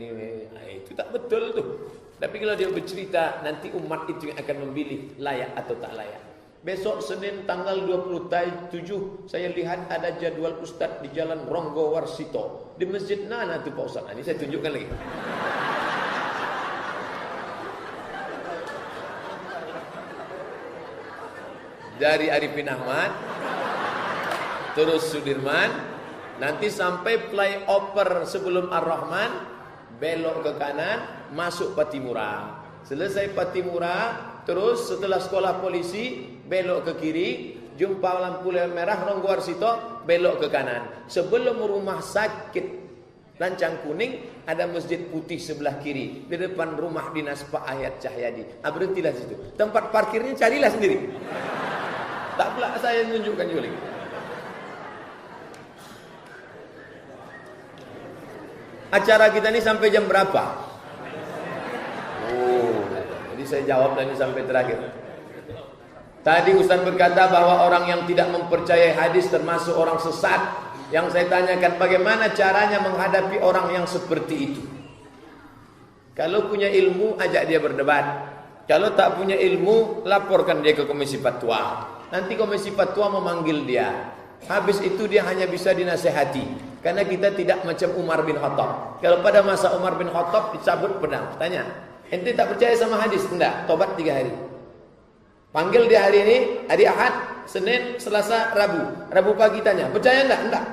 nah, itu tak betul tuh. Tapi kalau dia bercerita, nanti umat itu yang akan memilih layak atau tak layak. Besok Senin tanggal 27 saya lihat ada jadwal Ustadz di Jalan Ronggo Warsito. Di Masjid Nana tuh Pak Ustadz. Ini saya tunjukkan lagi. Dari Arifin Ahmad terus Sudirman, nanti sampai flyover sebelum Ar-Rahman, belok ke kanan, masuk Patimura. Selesai Patimura, terus setelah sekolah polisi, belok ke kiri, jumpa lampu merah Ronggo Warsito, belok ke kanan. Sebelum rumah sakit Lancang Kuning, ada masjid putih sebelah kiri. Di depan rumah dinas Pak Ayat Cahyadi. Berhentilah situ. Tempat parkirnya carilah sendiri. Tak pula saya tunjukkan juga lagi. Acara kita ini sampai jam berapa? Jadi saya jawab tadi sampai terakhir. Tadi Ustaz berkata bahwa orang yang tidak mempercayai hadis termasuk orang sesat. Yang saya tanyakan, bagaimana caranya menghadapi orang yang seperti itu? Kalau punya ilmu, ajak dia berdebat. Kalau tak punya ilmu, laporkan dia ke Komisi Fatwa. Nanti Komisi Fatwa memanggil dia. Habis itu dia hanya bisa dinasehati. Karena kita tidak macam Umar bin Khattab. Kalau pada masa Umar bin Khattab dicabut pedang. Tanya, ente tak percaya sama hadis? Tidak, tobat 3 hari. Panggil dia hari ini, hari Ahad, Senin, Selasa, Rabu. Rabu pagi tanya, percaya enggak? Enggak.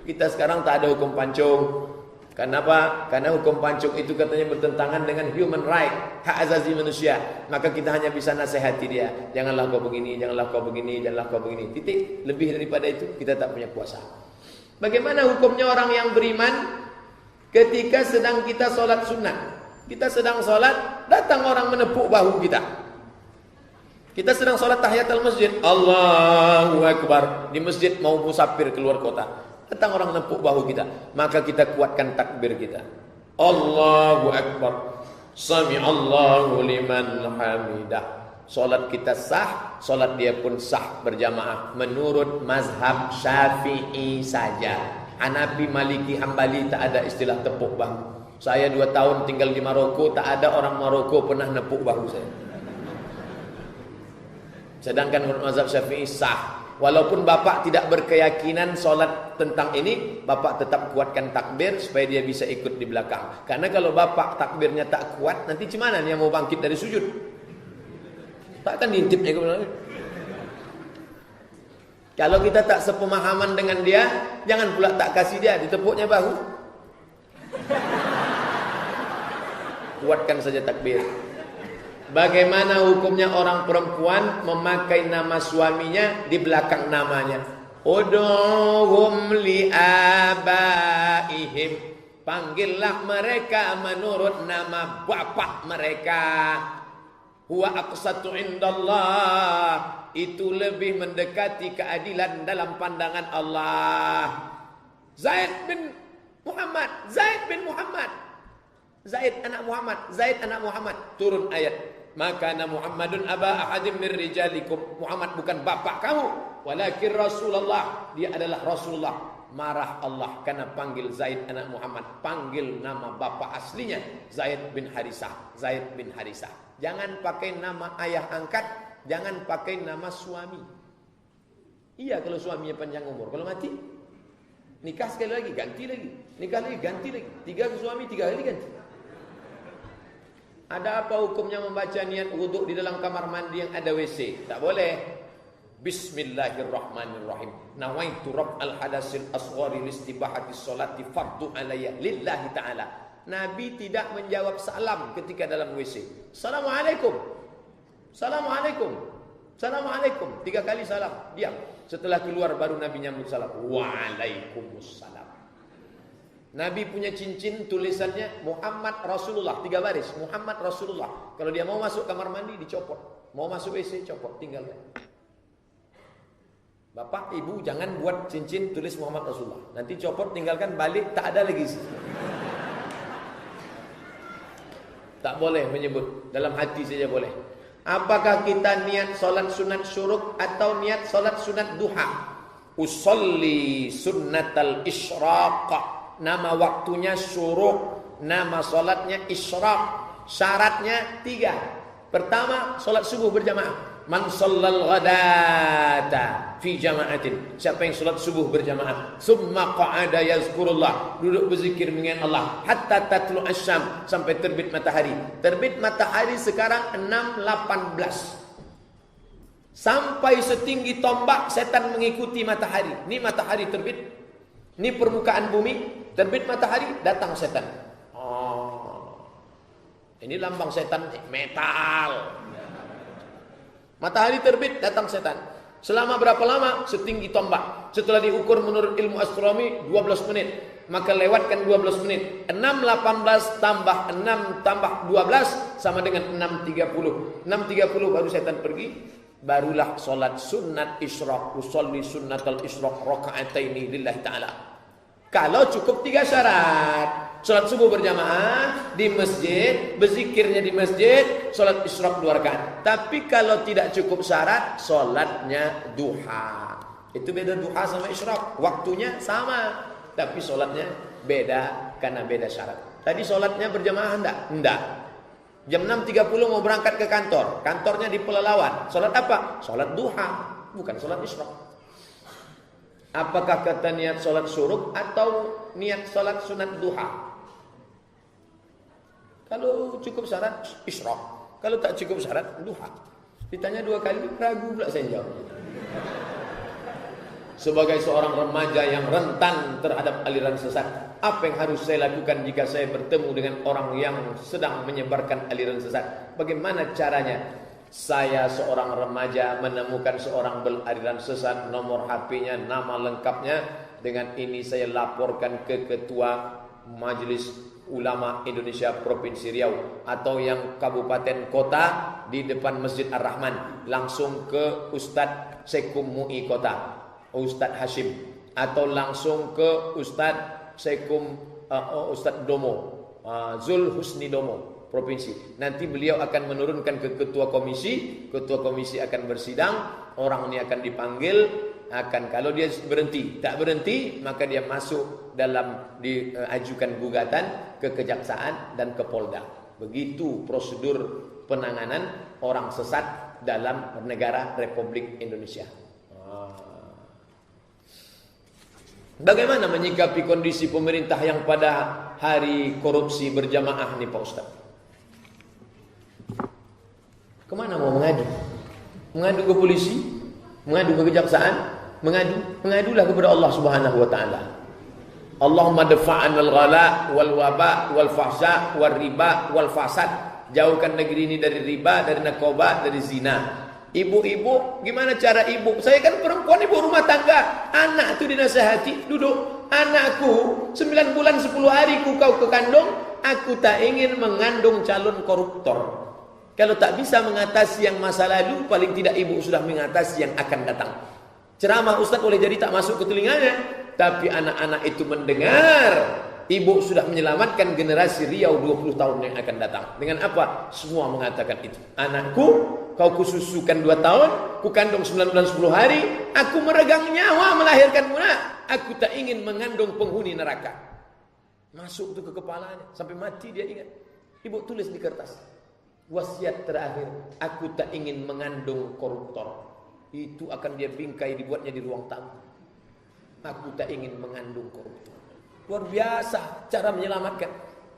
Kita sekarang tak ada hukum pancung. Kenapa? Karena hukum pancung itu katanya bertentangan dengan human right, hak asasi manusia. Maka kita hanya bisa nasihati dia. Janganlah kau begini, janganlah kau begini, janganlah kau begini. Titik. Lebih daripada itu kita tak punya kuasa. Bagaimana hukumnya orang yang beriman ketika sedang kita sholat sunnah? Kita sedang sholat, datang orang menepuk bahu kita. Kita sedang sholat tahiyatul masjid, Allahu Akbar. Di masjid mau musafir keluar kota. Datang orang menepuk bahu kita, maka kita kuatkan takbir kita. Allahu Akbar. Sami'allahu liman hamidah. Salat kita sah, salat dia pun sah berjamaah menurut mazhab Syafi'i saja. Hanafi, Maliki, Hambali tak ada istilah tepuk bahu. Saya 2 tahun tinggal di Maroko, tak ada orang Maroko pernah nepuk bahu saya. Sedangkan menurut mazhab Syafi'i sah. Walaupun bapak tidak berkeyakinan solat tentang ini, bapak tetap kuatkan takbir supaya dia bisa ikut di belakang. Karena kalau bapak takbirnya tak kuat, nanti gimana dia mau bangkit dari sujud? Takkan diintipnya ke belakang. Kalau kita tak sepemahaman dengan dia, jangan pula tak kasih dia, ditepuknya bahu. Kuatkan saja takbir. Bagaimana hukumnya orang perempuan memakai nama suaminya di belakang namanya? Ud'uhum li'abaihim. Panggillah mereka menurut nama bapak mereka. Huwa aqsatu indallah. Itu lebih mendekati keadilan dalam pandangan Allah. Zaid bin Muhammad, Zaid bin Muhammad. Zaid anak Muhammad, Zaid anak Muhammad. Turun ayat. Maka Muhammadun aba ahadim min rijalikum. Muhammad bukan bapak kamu, walakin Rasulullah. Dia adalah Rasulullah. Marah Allah karena panggil Zaid anak Muhammad. Panggil nama bapak aslinya Zaid bin Harisah. Zaid bin Harisah. Jangan pakai nama ayah angkat, jangan pakai nama suami. Iya kalau suaminya panjang umur. Kalau mati, nikah sekali lagi, ganti lagi. Nikah lagi, ganti lagi. 3 suami, 3 kali ganti. Ada apa hukumnya membaca niat wudhu di dalam kamar mandi yang ada WC? Tak boleh. Bismillahirrahmanirrahim. Nawaitu rab'al hadasil asghari listibahati sholati fardu alayya lillahi ta'ala. Nabi tidak menjawab salam ketika dalam WC. Assalamualaikum. Assalamualaikum. Assalamualaikum. 3 kali salam. Diam. Setelah keluar baru Nabi nyambut salam. Waalaikumsalam. Nabi punya cincin tulisannya Muhammad Rasulullah, 3 baris, Muhammad Rasulullah. Kalau dia mau masuk kamar mandi dicopot, mau masuk WC copot, tinggalkan. Bapak, ibu jangan buat cincin tulis Muhammad Rasulullah. Nanti copot, tinggalkan, balik, tak ada lagi. Tak boleh menyebut, dalam hati saja boleh. Apakah kita niat solat sunat syuruk atau niat solat sunat duha? Usolli sunnatal isyraq. Nama waktunya syuruk, nama solatnya isyraq. Syaratnya 3. Pertama, solat subuh berjamaah. Man shallal ghadata fi jama'atin. Siapa yang solat subuh berjamaah, summa qa'ada yazkurullah, duduk berzikir mengingat Allah, hatta tatlu asyam, sampai terbit matahari. Terbit matahari sekarang 6.18. Sampai setinggi tombak setan mengikuti matahari. Ini matahari terbit, ini permukaan bumi, terbit matahari, datang setan. Oh, ini lambang setan, metal. Matahari terbit, datang setan. Selama berapa lama? Setinggi tombak. Setelah diukur menurut ilmu astronomi 12 menit. Maka lewatkan 12 menit. 6.18 tambah 6 tambah 12 sama dengan 6.30. 6.30 baru setan pergi. Barulah solat sunat isyraq. Usolli sunnatal isyraq raka'ataini lillahi ta'ala. Kalau cukup 3 syarat. Solat subuh berjamaah di masjid, berzikirnya di masjid, solat isyraq 2 rakaat. Tapi kalau tidak cukup syarat, solatnya duha. Itu beda duha sama isyraq. Waktunya sama, tapi solatnya beda karena beda syarat. Tadi solatnya berjamaah enggak? Enggak. Jam 6.30 mau berangkat ke kantor. Kantornya di Pelalawan. Solat apa? Solat duha, bukan solat isyraq. Apakah kata niat solat syuruk atau niat solat sunat duha? Kalau cukup syarat isyraq, kalau tak cukup syarat duha. Ditanya 2 kali, ragu pula saya jawab. Sebagai seorang remaja yang rentan terhadap aliran sesat, apa yang harus saya lakukan jika saya bertemu dengan orang yang sedang menyebarkan aliran sesat? Bagaimana caranya? Saya seorang remaja menemukan seorang beraliran sesat, nomor HP-nya, nama lengkapnya. Dengan ini saya laporkan ke Ketua Majelis Ulama Indonesia Provinsi Riau atau yang kabupaten kota di depan Masjid Ar-Rahman, langsung ke Ustadz Sekum MUI Kota, Ustadz Hashim, atau langsung ke Ustadz Sekum Ustadz Domo, Zul Husni Domo Provinsi. Nanti beliau akan menurunkan ke ketua komisi akan bersidang, orang ini akan dipanggil. Kalau dia berhenti, tak berhenti, maka dia masuk dalam diajukan gugatan ke kejaksaan dan ke Polda. Begitu prosedur penanganan orang sesat dalam negara Republik Indonesia. Bagaimana menyikapi kondisi pemerintah yang pada hari korupsi berjamaah nih Pak Ustaz? Kemana mau mengadu? Mengadu ke polisi? Mengadu ke kejaksaan? Mengadulah kepada Allah Subhanahu wa taala. Allahumma dafa'anal ghala wal waba wal fahsya wal riba wal fasad. Jauhkan negeri ini dari riba, dari narkoba, dari zina. Ibu-ibu, gimana cara ibu? Saya kan perempuan, ibu rumah tangga. Anak itu dinasihati, duduk. Anakku 9 bulan 10 hari kau kekandung, aku tak ingin mengandung calon koruptor. Kalau tak bisa mengatasi yang masa lalu, paling tidak ibu sudah mengatasi yang akan datang. Ceramah Ustaz boleh jadi tak masuk ke telinganya, tapi anak-anak itu mendengar. Ibu sudah menyelamatkan generasi Riau 20 tahun yang akan datang. Dengan apa? Semua mengatakan itu. Anakku, kau kususukan 2 tahun, ku kandung 9 bulan 10 hari, aku meregang nyawa melahirkanmu nak. Aku tak ingin mengandung penghuni neraka. Masuk itu ke kepalanya, sampai mati dia ingat. Ibu tulis di kertas. Wasiat terakhir, aku tak ingin mengandung koruptor. Itu akan dia bingkai, dibuatnya di ruang tamu. Aku tak ingin mengandung koruptor. Luar biasa cara menyelamatkan.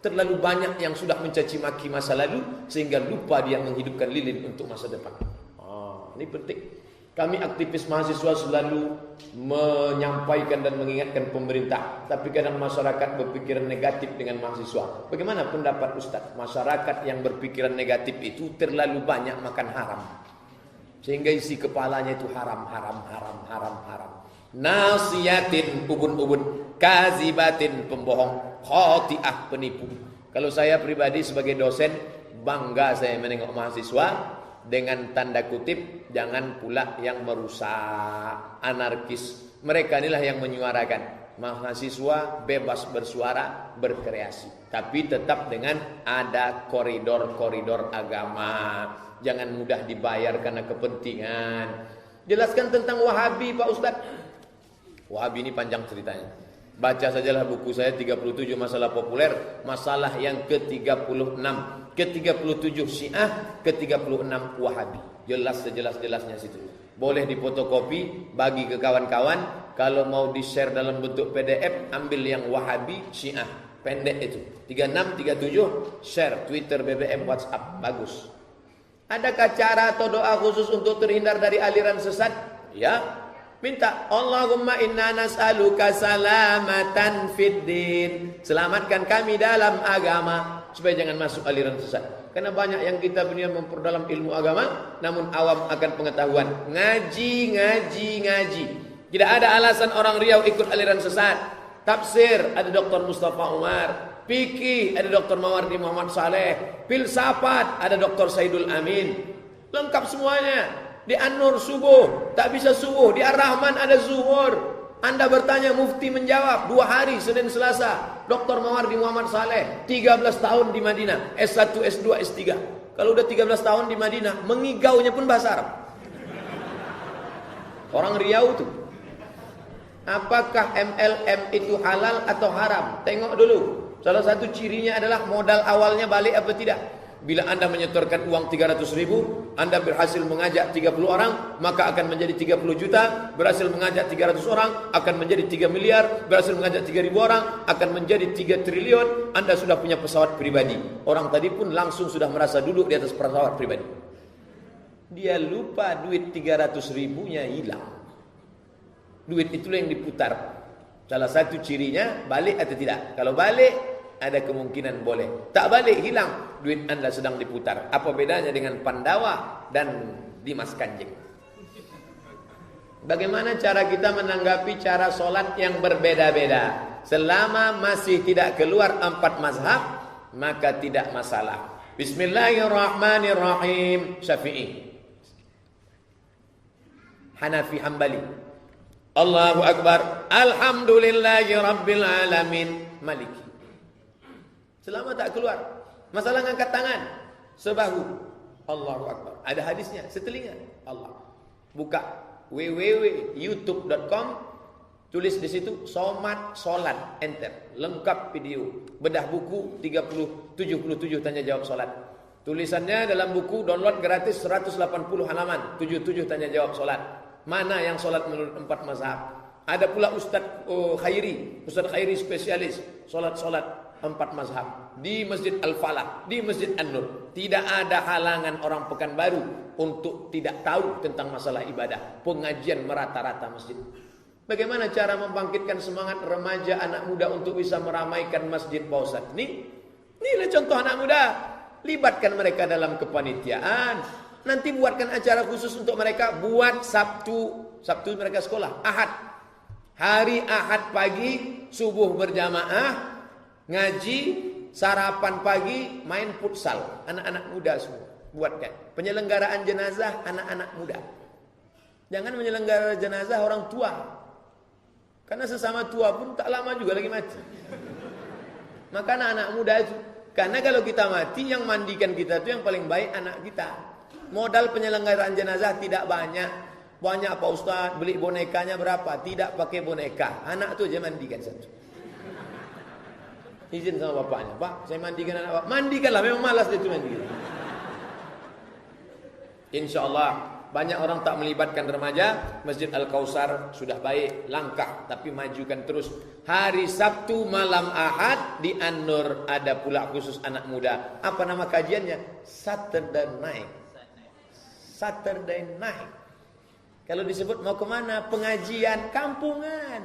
Terlalu banyak yang sudah mencaci maki masa lalu sehingga lupa dia menghidupkan lilin untuk masa depan. Ini penting. Kami aktivis mahasiswa selalu menyampaikan dan mengingatkan pemerintah. Tapi kadang masyarakat berpikiran negatif dengan mahasiswa. Bagaimana pendapat Ustaz? Masyarakat yang berpikiran negatif itu terlalu banyak makan haram. Sehingga isi kepalanya itu haram. Nasiyatin ubun-ubun, kazibatin pembohong, khotiah penipu. Kalau saya pribadi sebagai dosen, bangga saya menengok mahasiswa dengan tanda kutip, jangan pula yang merusak, anarkis. Mereka inilah yang menyuarakan. Mahasiswa bebas bersuara, berkreasi, tapi tetap dengan ada koridor-koridor agama. Jangan mudah dibayar karena kepentingan. Jelaskan tentang Wahabi Pak Ustadz. Wahabi ini panjang ceritanya. Baca sajalah buku saya 37 masalah populer, masalah yang ke-36, ke-37 Syiah, ke-36 Wahabi. Jelas sejelas-jelasnya situ. Boleh difotokopi, bagi ke kawan-kawan. Kalau mau di-share dalam bentuk PDF, ambil yang Wahabi Syiah, pendek itu. 36, 37, share Twitter, BBM, WhatsApp, bagus. Adakah cara atau doa khusus untuk terhindar dari aliran sesat? Ya, minta Allahumma inna nas'aluka salamatan fid din. Selamatkan kami dalam agama supaya jangan masuk aliran sesat. Karena banyak yang kita punya memperdalam ilmu agama, namun awam akan pengetahuan. Ngaji. Tidak ada alasan orang Riau ikut aliran sesat. Tafsir ada Dr. Mustafa Umar. Fikih ada Dr. Mawardi Muhammad Saleh. Filsafat ada Dr. Saidul Amin. Lengkap semuanya. Di An-Nur subuh, tak bisa subuh. Di Ar-Rahman ada zuhur. Anda bertanya, mufti menjawab. 2 hari, Senin Selasa. Dr. Mawardi Muhammad Saleh 13 tahun di Madinah, S1, S2, S3. Kalau udah 13 tahun di Madinah, mengigaunya pun bahasa Arab. Orang Riau tuh. Apakah MLM itu halal atau haram? Tengok dulu. Salah satu cirinya adalah modal awalnya balik apa tidak. Bila Anda menyetorkan uang 300.000, Anda berhasil mengajak 30 orang, maka akan menjadi 30 juta. Berhasil mengajak 300 orang, akan menjadi 3 miliar. Berhasil mengajak 3.000 orang, akan menjadi 3 triliun. Anda sudah punya pesawat pribadi. Orang tadi pun langsung sudah merasa duduk di atas pesawat pribadi. Dia lupa duit 300.000-nya hilang. Duit itulah yang diputar. Salah satu cirinya balik atau tidak. Kalau balik, ada kemungkinan boleh. Tak balik, hilang. Duit Anda sedang diputar. Apa bedanya dengan Pandawa dan Dimas Kanjeng? Bagaimana cara kita menanggapi cara solat yang berbeda-beda? Selama masih tidak keluar 4 mazhab, maka tidak masalah. Bismillahirrahmanirrahim. Syafi'i, Hanafi, Hambali. Allahu Akbar. Alhamdulillahi Rabbil Alamin. Maliki. Selama tak keluar. Masalah ngangkat tangan, sebahu. Allahu Akbar. Ada hadisnya, setelinga. Allah. Buka www.youtube.com, tulis di situ Somad Solat, enter. Lengkap video. Bedah buku 77 tanya jawab solat. Tulisannya dalam buku, download gratis 180 halaman. 77 tanya jawab solat. Mana yang solat menurut 4 mazhab? Ada pula Ustaz Khairi spesialis solat 4 mazhab di Masjid Al-Falah, di Masjid An-Nur. Tidak ada halangan orang Pekanbaru untuk tidak tahu tentang masalah ibadah. Pengajian merata-rata masjid. Bagaimana cara membangkitkan semangat remaja, anak muda untuk bisa meramaikan masjid, Pak Ustaz? Inilah contoh anak muda. Libatkan mereka dalam kepanitiaan. Nanti buatkan acara khusus untuk mereka. Buat Sabtu mereka sekolah, Ahad. Hari Ahad pagi, subuh berjamaah, ngaji, sarapan pagi, main futsal. Anak-anak muda semua. Buatkan. Penyelenggaraan jenazah, anak-anak muda. Jangan menyelenggarakan jenazah orang tua. Karena sesama tua pun tak lama juga lagi mati. Maka anak-anak muda itu. Karena kalau kita mati, yang mandikan kita itu yang paling baik anak kita. Modal penyelenggaraan jenazah tidak banyak. Banyak Pak Ustaz, beli bonekanya berapa? Tidak pakai boneka. Anak tu aja mandikan satu. Izin sama bapaknya, Pak, saya mandikan anak Pak. Mandikanlah, memang malas dia tu mandikan. InsyaAllah banyak orang tak melibatkan remaja. Masjid Al-Kausar sudah baik, langkah, tapi majukan terus. Hari Sabtu malam Ahad di An-Nur ada pula khusus anak muda. Apa nama kajiannya? Saturday night. Kalau disebut mau kemana? Pengajian kampungan.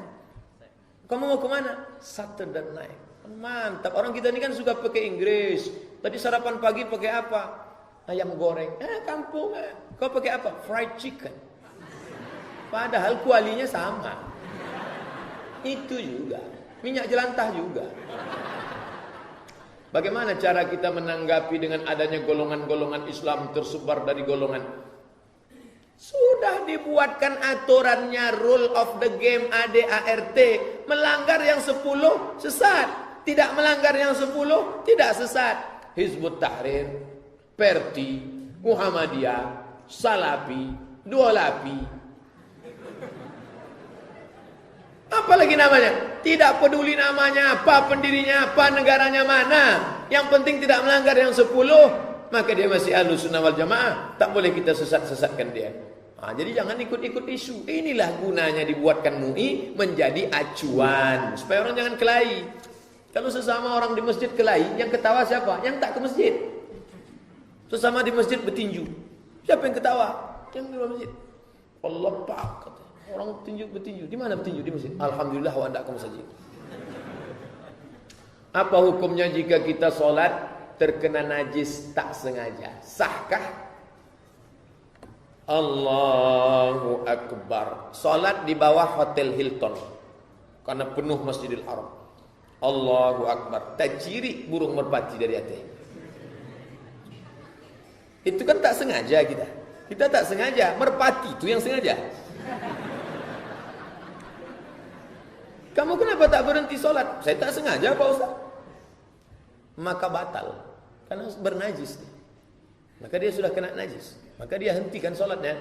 Kamu mau kemana? Saturday night. Mantap. Orang kita ini kan suka pakai Inggris. Tadi sarapan pagi pakai apa? Ayam goreng. Kampungan. Kau pakai apa? Fried chicken. Padahal kualinya sama. Itu juga. Minyak jelantah juga. Bagaimana cara kita menanggapi dengan adanya golongan-golongan Islam tersebar dari golongan? Sudah dibuatkan aturannya, rule of the game, ADART. melanggar yang 10 sesat. Tidak melanggar yang 10 tidak sesat. Hizbut Tahrir, Perti, Muhammadiyah, Salafi, Dualapi. Apalagi namanya? Tidak peduli namanya apa, pendirinya apa, negaranya mana. Yang penting tidak melanggar yang 10, maka dia masih Ahlussunnah wal Jamaah. Tak boleh kita sesat-sesatkan dia. Jadi jangan ikut-ikut isu. Inilah gunanya dibuatkan MUI menjadi acuan supaya orang jangan kelahi. Kalau sesama orang di masjid kelahi, yang ketawa siapa? Yang tak ke masjid. Sesama di masjid bertinju, siapa yang ketawa? Yang di masjid. Allah Pak, kata. Orang bertinju. Di mana bertinju? Di masjid. Alhamdulillah wa anda ke masjid. Apa hukumnya jika kita sholat terkena najis tak sengaja? Sahkah? Allahu Akbar. Sholat di bawah Hotel Hilton karena penuh Masjidil Haram. Allahu Akbar. Tak ciri burung merpati dari hati. Itu kan tak sengaja kita. Kita tak sengaja. Merpati itu yang sengaja. Kamu kenapa tak berhenti sholat? Saya tak sengaja Pak Ustaz. Maka batal. Karena bernajis. Maka dia sudah kena najis. Maka dia hentikan sholatnya.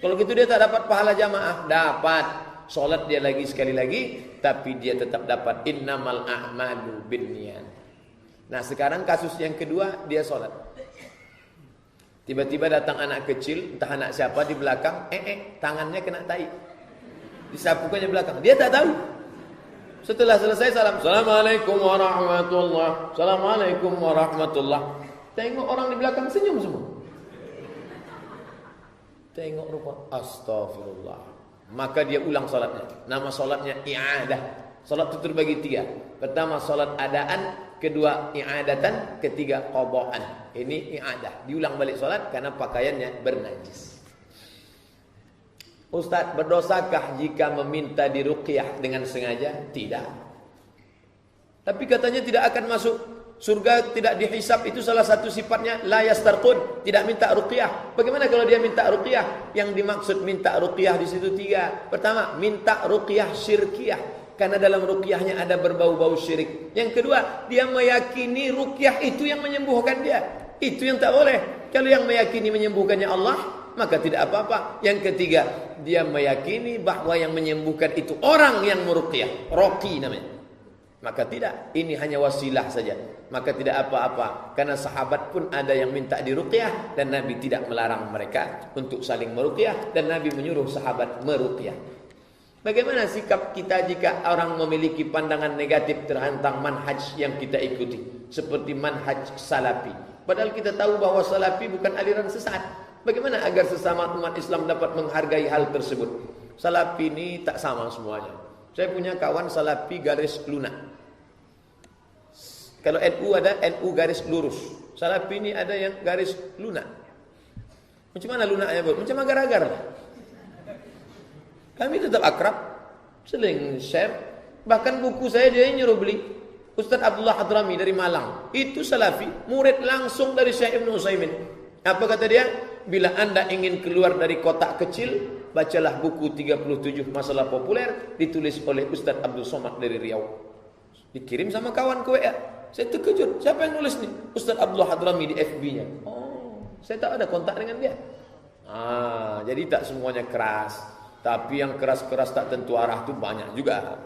Kalau gitu dia tak dapat pahala jamaah. Dapat. Sholat dia lagi sekali lagi. Tapi dia tetap dapat. Innamal a'malu binniyat. Nah sekarang kasus yang kedua. Dia sholat. Tiba-tiba datang anak kecil. Entah anak siapa di belakang. Tangannya kena tai. Disapukannya belakang. Dia tak tahu. Setelah selesai salam. Assalamualaikum warahmatullah. Assalamualaikum warahmatullah. Tengok orang di belakang senyum semua. Tengok rupa. Astagfirullah. Maka dia ulang salatnya. Nama salatnya i'adah. Salat itu terbagi 3. Pertama salat adaan. Kedua i'adatan. Ketiga qadaan. Ini i'adah. Diulang balik salat karena pakaiannya bernajis. Ustaz, berdosakah jika meminta diruqyah dengan sengaja? Tidak. Tapi katanya tidak akan masuk surga, tidak dihisab. Itu salah satu sifatnya la yastarqun, tidak minta ruqyah. Bagaimana kalau dia minta ruqyah? Yang dimaksud minta ruqyah di situ 3. Pertama, minta ruqyah syirkiyah, karena dalam ruqyahnya ada berbau-bau syirik. Yang kedua, dia meyakini ruqyah itu yang menyembuhkan dia. Itu yang tak boleh. Kalau yang meyakini menyembuhkannya Allah, maka tidak apa-apa. Yang ketiga, dia meyakini bahwa yang menyembuhkan itu orang yang meruqyah, roqi namanya. Maka tidak, ini hanya wasilah saja. Maka tidak apa-apa. Karena sahabat pun ada yang minta diruqyah dan Nabi tidak melarang mereka untuk saling meruqyah dan Nabi menyuruh sahabat meruqyah. Bagaimana sikap kita jika orang memiliki pandangan negatif terhadap manhaj yang kita ikuti, seperti manhaj salafi? Padahal kita tahu bahwa salafi bukan aliran sesat. Bagaimana agar sesama umat Islam dapat menghargai hal tersebut? Salafi ini tak sama semuanya. Saya punya kawan salafi garis lunak. Kalau NU ada NU garis lurus. Salafi ini ada yang garis lunak. Macam mana lunaknya, Bro? Macam agar-agar. Kami tetap akrab, sering share. Bahkan buku saya dia nyuruh beli. Ustaz Abdullah Hadrami dari Malang. Itu salafi, murid langsung dari Syekh Ibn Utsaimin. Apa kata dia? Bila anda ingin keluar dari kotak kecil, bacalah buku 37 masalah populer ditulis oleh Ustaz Abdul Somad dari Riau. Dikirim sama kawan ke WA. Saya terkejut. Siapa yang nulis nih? Ustaz Abdullah Hadrami di FB-nya. Oh, saya tak ada kontak dengan dia. Jadi tak semuanya keras. Tapi yang keras-keras tak tentu arah itu banyak juga.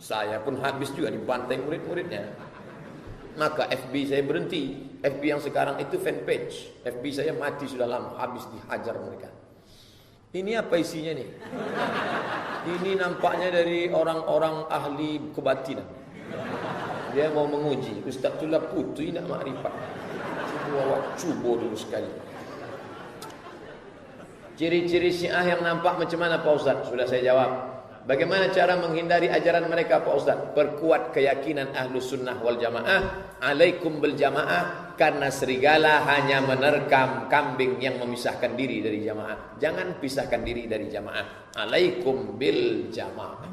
Saya pun habis juga dibantai murid-muridnya. Maka FB saya berhenti. FB yang sekarang itu fanpage. FB saya mati sudah lama, habis dihajar mereka. Ini apa isinya nih? Ini nampaknya dari orang-orang ahli kebatinan. Dia mau menguji. Ustaz Tula Putri nak makrifat. Cuba dulu sekali. Ciri-ciri Syiah yang nampak macam mana Pak Ustaz? Sudah saya jawab. Bagaimana cara menghindari ajaran mereka Pak Ustaz? Perkuat keyakinan Ahlus Sunnah wal Jamaah. Alaikum bil Jamaah. Karena serigala hanya menerkam kambing yang memisahkan diri dari jamaah. Jangan pisahkan diri dari jamaah. Alaikum bil Jamaah.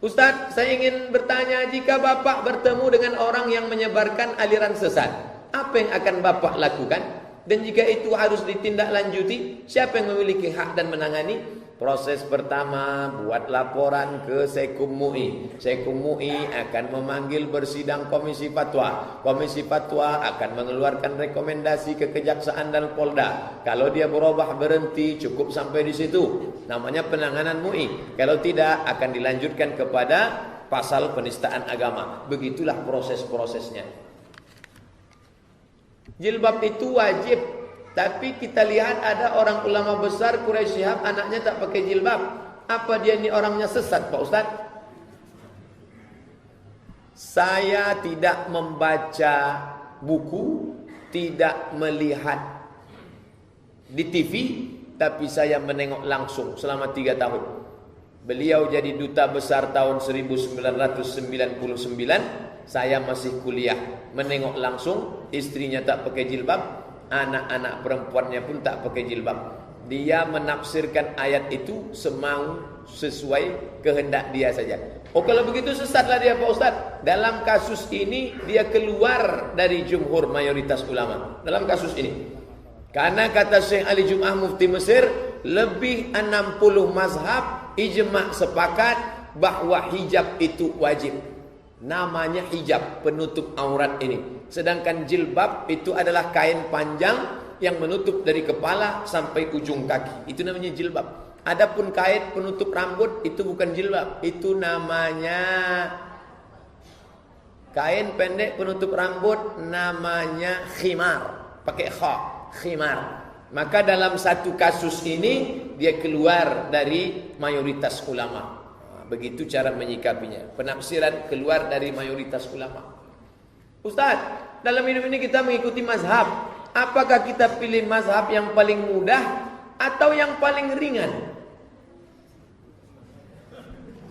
Ustaz, saya ingin bertanya, jika Bapak bertemu dengan orang yang menyebarkan aliran sesat, apa yang akan Bapak lakukan? Dan jika itu harus ditindaklanjuti, siapa yang memiliki hak dan menangani? Proses pertama, buat laporan ke Sekum MUI. Sekum MUI akan memanggil bersidang komisi fatwa. Komisi fatwa akan mengeluarkan rekomendasi ke Kejaksaan dan Polda. Kalau dia berubah berhenti, cukup sampai di situ. Namanya penanganan MUI. Kalau tidak, akan dilanjutkan kepada pasal penistaan agama. Begitulah proses-prosesnya. Jilbab itu wajib. Tapi kita lihat ada orang ulama besar Quraisy Shihab, anaknya tak pakai jilbab. Apa dia ini orangnya sesat, Pak Ustaz? Saya tidak membaca buku, tidak melihat di TV, tapi saya menengok langsung selama 3 tahun. Beliau jadi duta besar tahun 1999, saya masih kuliah. Menengok langsung, istrinya tak pakai jilbab, anak-anak perempuannya pun tak pakai jilbab. Dia menafsirkan ayat itu semau sesuai kehendak dia saja. Oh, kalau begitu sesatlah dia, Pak Ustaz. Dalam kasus ini dia keluar dari jumhur mayoritas ulama. Dalam kasus ini, karena kata Syekh Ali Jum'ah Mufti Mesir, lebih 60 mazhab ijma' sepakat bahwa hijab itu wajib. Namanya hijab, penutup aurat ini. Sedangkan jilbab itu adalah kain panjang yang menutup dari kepala sampai ujung kaki. Itu namanya jilbab. Adapun kain penutup rambut itu bukan jilbab. Itu namanya kain pendek penutup rambut, namanya khimar. Pakai kha, khimar. Maka dalam satu kasus ini dia keluar dari mayoritas ulama. Begitu cara menyikapinya. Penafsiran keluar dari mayoritas ulama. Ustaz, dalam hidup ini kita mengikuti mazhab. Apakah kita pilih mazhab yang paling mudah atau yang paling ringan?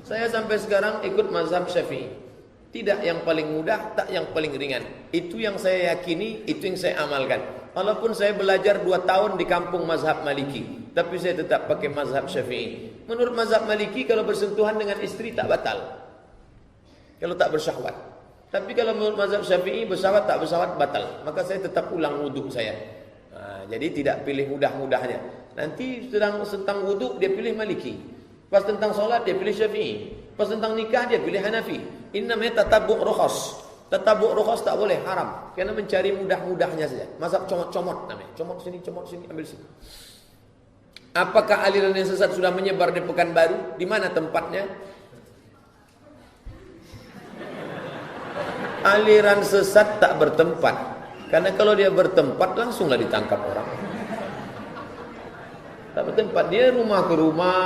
Saya sampai sekarang ikut mazhab Syafi'i. Tidak yang paling mudah, tak yang paling ringan. Itu yang saya yakini, itu yang saya amalkan. Walaupun saya belajar 2 tahun di kampung mazhab Maliki, tapi saya tetap pakai mazhab Syafi'i. Menurut mazhab Maliki, kalau bersentuhan dengan istri tak batal, kalau tak bersyahwat. Tapi kalau menurut mazhab Syafi'i, bersyahwat tak bersyahwat batal. Maka saya tetap ulang wuduk saya. Jadi tidak pilih mudah-mudahnya. Nanti tentang wuduk dia pilih Maliki. Pas tentang solat dia pilih Syafi'i. Pas tentang nikah dia pilih Hanafi. Ini namanya tatabu' rukhas. Tatabu' rukhas tak boleh, haram. Karena mencari mudah-mudahnya saja. Mazhab comot-comot namanya. Comot sini, ambil sini. Apakah aliran yang sesat sudah menyebar di Pekanbaru? Di mana tempatnya? Aliran sesat tak bertempat. Karena kalau dia bertempat langsunglah ditangkap orang. Tak bertempat, dia rumah ke rumah,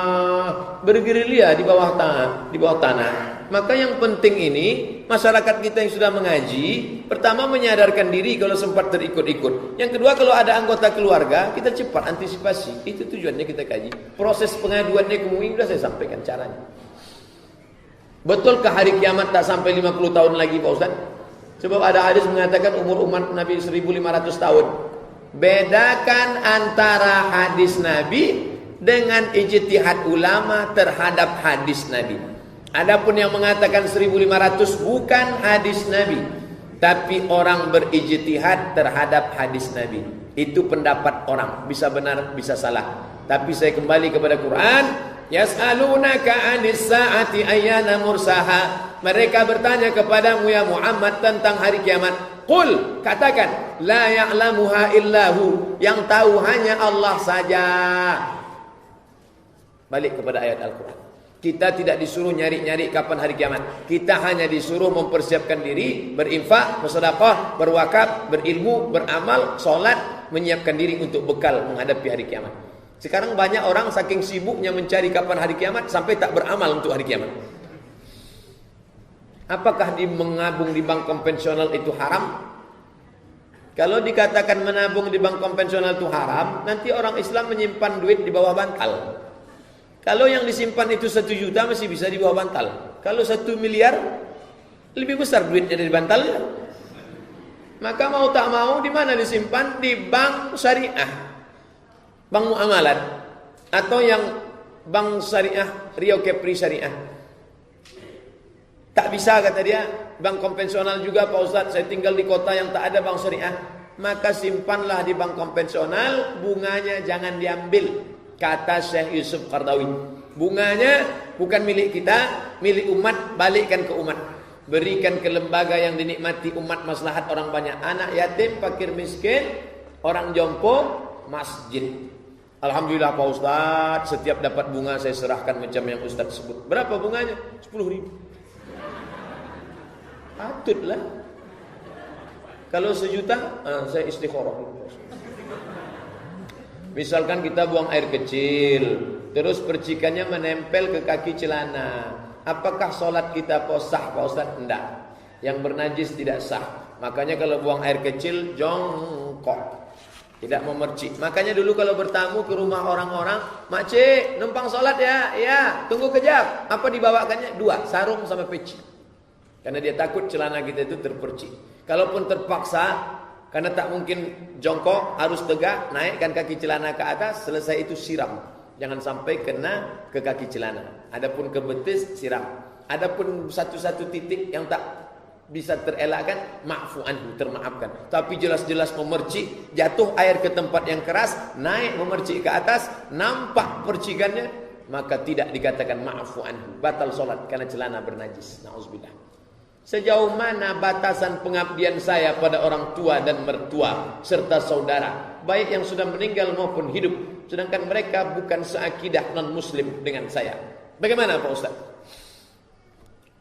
bergerilya di bawah tanah. Maka yang penting ini, masyarakat kita yang sudah mengaji, pertama menyadarkan diri kalau sempat terikut-ikut. Yang kedua, kalau ada anggota keluarga, kita cepat antisipasi. Itu tujuannya kita kaji. Proses pengaduannya ke MUI sudah saya sampaikan caranya. Betulkah hari kiamat tak sampai 50 tahun lagi, Pak Ustaz? Sebab ada hadis mengatakan umur umat Nabi 1500 tahun. Bedakan antara hadis Nabi dengan ijtihad ulama terhadap hadis Nabi. Adapun yang mengatakan 1500 bukan hadis Nabi, tapi orang berijtihad terhadap hadis Nabi. Itu pendapat orang, bisa benar, bisa salah. Tapi saya kembali kepada Quran. Yas'alunaka 'anis sa'ati ayyana mursaha. Mereka bertanya kepadamu ya Muhammad tentang hari kiamat. Qul, katakan, la ya'lamuha illahu, yang tahu hanya Allah saja. Balik kepada ayat Al-Quran. Kita tidak disuruh nyari-nyari kapan hari kiamat. Kita hanya disuruh mempersiapkan diri, berinfak, bersedekah, berwakaf, berilmu, beramal, sholat, menyiapkan diri untuk bekal menghadapi hari kiamat. Sekarang banyak orang saking sibuknya mencari kapan hari kiamat sampai tak beramal untuk hari kiamat. Apakah menabung di bank konvensional itu haram? Kalau dikatakan menabung di bank konvensional itu haram, nanti orang Islam menyimpan duit di bawah bantal. Kalau yang disimpan itu 1 juta masih bisa di bawah bantal. Kalau 1 miliar lebih besar duitnya dari bantalnya. Maka mau tak mau di mana disimpan? Di bank syariah, bank muamalat, atau yang bank syariah, Rio Kepri syariah. Tak bisa kata dia, bank konvensional juga Pak Ustaz, saya tinggal di kota yang tak ada bank syariah. Maka simpanlah di bank konvensional, bunganya jangan diambil. Kata Syekh Yusuf Qardawi, bunganya bukan milik kita, milik umat, balikkan ke umat. Berikan ke lembaga yang dinikmati umat, maslahat orang banyak. Anak yatim, fakir miskin, orang jompo, masjid. Alhamdulillah Pak Ustadz, setiap dapat bunga saya serahkan macam yang Ustadz sebut. Berapa bunganya? 10.000. Patutlah. Kalau 1 juta, saya istikharah. Misalkan kita buang air kecil, terus percikannya menempel ke kaki celana. Apakah sholat kita sah Pak Ustaz? Tidak. Yang bernajis tidak sah. Makanya kalau buang air kecil, jongkok. Tidak memercik. Makanya dulu kalau bertamu ke rumah orang-orang, "Makcik, numpang sholat ya?" "Ya, tunggu kejap." Apa dibawakannya? 2, sarung sama peci. Karena dia takut celana kita itu terpercik. Kalaupun terpaksa, karena tak mungkin jongkok, harus tegak, naikkan kaki celana ke atas, selesai itu siram. Jangan sampai kena ke kaki celana. Adapun ke betis, siram. Adapun satu-satu titik yang tak bisa terelakkan, ma'fu anhu, termaafkan. Tapi jelas-jelas memercik, jatuh air ke tempat yang keras, naik memercik ke atas, nampak percikannya, maka tidak dikatakan ma'fu anhu. Batal solat karena celana bernajis. Na'udzubillah. Sejauh mana batasan pengabdian saya pada orang tua dan mertua serta saudara, baik yang sudah meninggal maupun hidup, sedangkan mereka bukan seakidah non-muslim dengan saya? Bagaimana Pak Ustaz?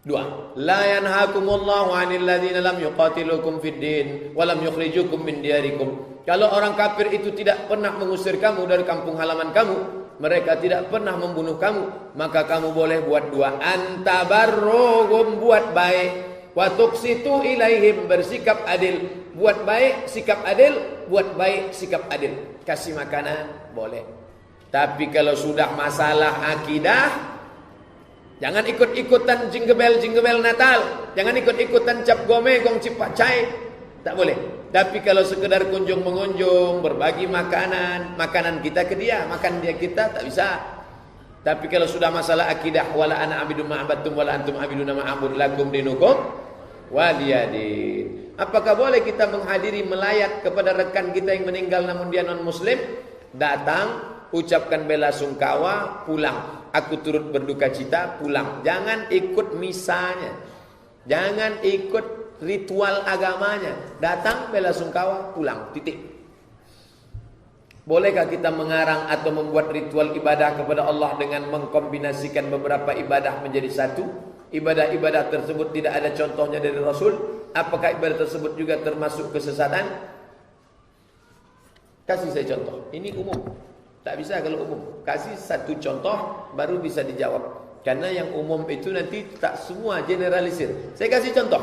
2. La yanhakumullahu 'anil ladzina lam yuqatilukum fid din wa lam yukhrijukum min diyarikum. Kalau orang kafir itu tidak pernah mengusir kamu dari kampung halaman kamu, mereka tidak pernah membunuh kamu, maka kamu boleh buat 2. Antabarruhum, buat baik. Wa tuqsitu ilaihim, bersikap adil. Buat baik, sikap adil. Buat baik, sikap adil. Kasih makanan, boleh. Tapi kalau sudah masalah akidah, jangan ikut-ikutan jingle-bell Natal. Jangan ikut-ikutan cap gome, gong cipak cai. Tak boleh. Tapi kalau sekedar kunjung-mengunjung, berbagi makanan, makanan kita ke dia, makan dia kita, tak bisa. Tapi kalau sudah masalah akidah, wala ana abidu ma'abattum wala antum abiduna ma'abud lakum dinukum waliyadin. Apakah boleh kita menghadiri melayat kepada rekan kita yang meninggal namun dia non muslim? Datang, ucapkan bela sungkawa, pulang. Aku turut berduka cita, pulang. Jangan ikut misanya. Jangan ikut ritual agamanya. Datang, bela sungkawa, pulang. Titik. Bolehkah kita mengarang atau membuat ritual ibadah kepada Allah dengan mengkombinasikan beberapa ibadah menjadi satu? Ibadah-ibadah tersebut tidak ada contohnya dari Rasul. Apakah ibadah tersebut juga termasuk kesesatan? Kasih saya contoh. Ini umum. Tak bisa kalau umum. Kasih satu contoh baru bisa dijawab. Karena yang umum itu nanti tak semua generalisir. Saya kasih contoh.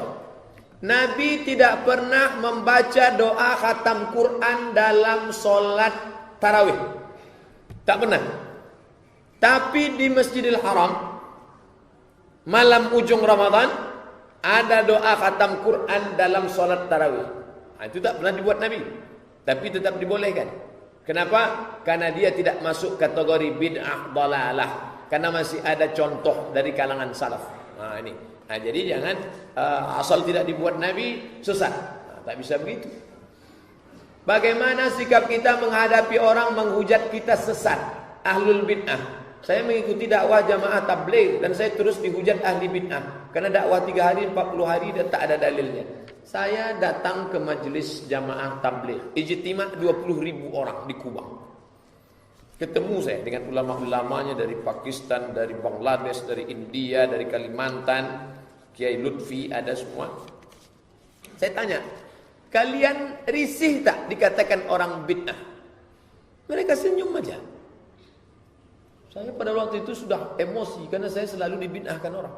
Nabi tidak pernah membaca doa khatam Quran dalam solat tarawih. Tak pernah. Tapi di Masjidil Haram, malam ujung Ramadan, ada doa khatam Quran dalam solat tarawih. Itu tak pernah dibuat Nabi. Tapi tetap dibolehkan. Kenapa? Karena dia tidak masuk kategori bid'ah dalalah. Karena masih ada contoh dari kalangan salaf. Ini. Jadi jangan asal tidak dibuat Nabi, sesat. Tak bisa begitu. Bagaimana sikap kita menghadapi orang menghujat kita sesat, ahlul bid'ah? Saya mengikuti dakwah jamaah tabligh dan saya terus dihujat ahli bid'ah. Karena dakwah 3 hari, 40 hari dan tak ada dalilnya. Saya datang ke majelis jamaah tabligh, ijtima' 20.000 orang di Kubang. Ketemu saya dengan ulama-ulamanya dari Pakistan, dari Bangladesh, dari India, dari Kalimantan, Kiai Lutfi, ada semua. Saya tanya, kalian risih tak dikatakan orang bid'ah? Mereka senyum aja. Saya pada waktu itu sudah emosi karena saya selalu dibid'ahkan orang.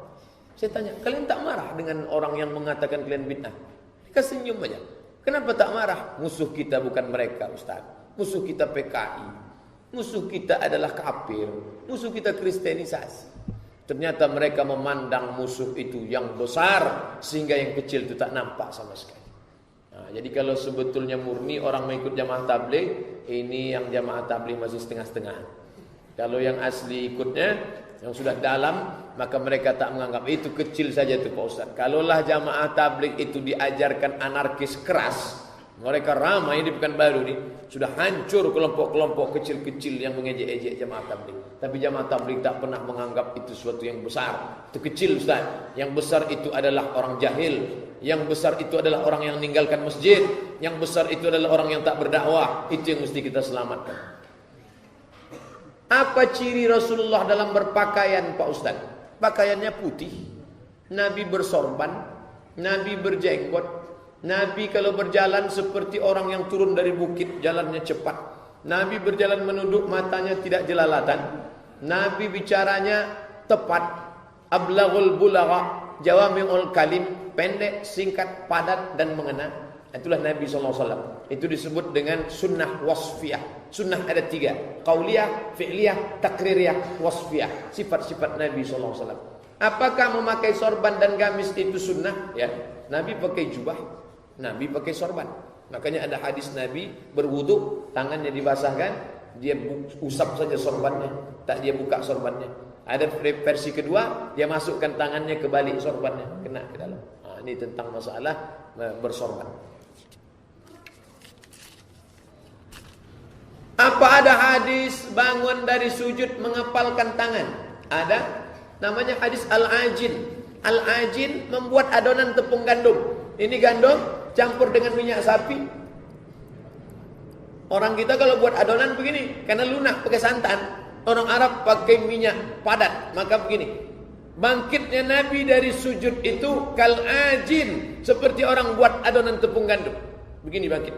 Saya tanya, kalian tak marah dengan orang yang mengatakan kalian bid'ah? Mereka senyum aja. Kenapa tak marah? Musuh kita bukan mereka, Ustaz. Musuh kita PKI. Musuh kita adalah kafir. Musuh kita kristenisasi. Ternyata mereka memandang musuh itu yang besar sehingga yang kecil itu tak nampak sama sekali. Jadi kalau sebetulnya murni orang mengikut jamaah tabligh, ini yang jamaah tabligh masih setengah-setengah. Kalau yang asli ikutnya, yang sudah dalam, maka mereka tak menganggap itu kecil saja itu Pak Ustaz. Kalaulah jamaah tabligh itu diajarkan anarkis keras, Mereka ramai di Pekanbaru nih. Sudah hancur kelompok-kelompok kecil-kecil yang mengejek-ejek jamaah tabligh. Tapi jamaah tabligh tak pernah menganggap itu sesuatu yang besar. Itu kecil, Ustaz. Yang besar itu adalah orang jahil. Yang besar itu adalah orang yang meninggalkan masjid. Yang besar itu adalah orang yang tak berdakwah. Itu yang mesti kita selamatkan. Apa ciri Rasulullah dalam berpakaian, Pak Ustaz? Pakaiannya putih. Nabi bersorban. Nabi berjenggot. Nabi kalau berjalan seperti orang yang turun dari bukit, jalannya cepat. Nabi berjalan menunduk, matanya tidak jelalatan. Nabi bicaranya tepat. Ablaghul bulagha, jawami'ul kalim, pendek, singkat, padat dan mengena. Itulah Nabi SAW. Itu disebut dengan sunnah wasfiyah. Sunnah ada 3, qauliyah, fi'liyah, takririyah, wasfiyah. Sifat-sifat Nabi SAW. Apakah memakai sorban dan gamis itu sunnah? Ya, Nabi pakai jubah, Nabi pakai sorban. Makanya ada hadis Nabi berwudu, tangannya dibasahkan, dia usap saja sorbannya, tak dia buka sorbannya. Ada versi kedua, dia masukkan tangannya ke balik sorbannya, kena ke dalam. Ini tentang masalah bersorban. Apa ada hadis bangun dari sujud mengepalkan tangan? Ada. Namanya hadis al-ajin. Al-ajin membuat adonan tepung gandum. Ini gandum campur dengan minyak sapi. Orang kita kalau buat adonan begini, karena lunak pakai santan. Orang Arab pakai minyak padat, maka begini. Bangkitnya Nabi dari sujud itu kal-ajin, seperti orang buat adonan tepung gandum. Begini bangkit.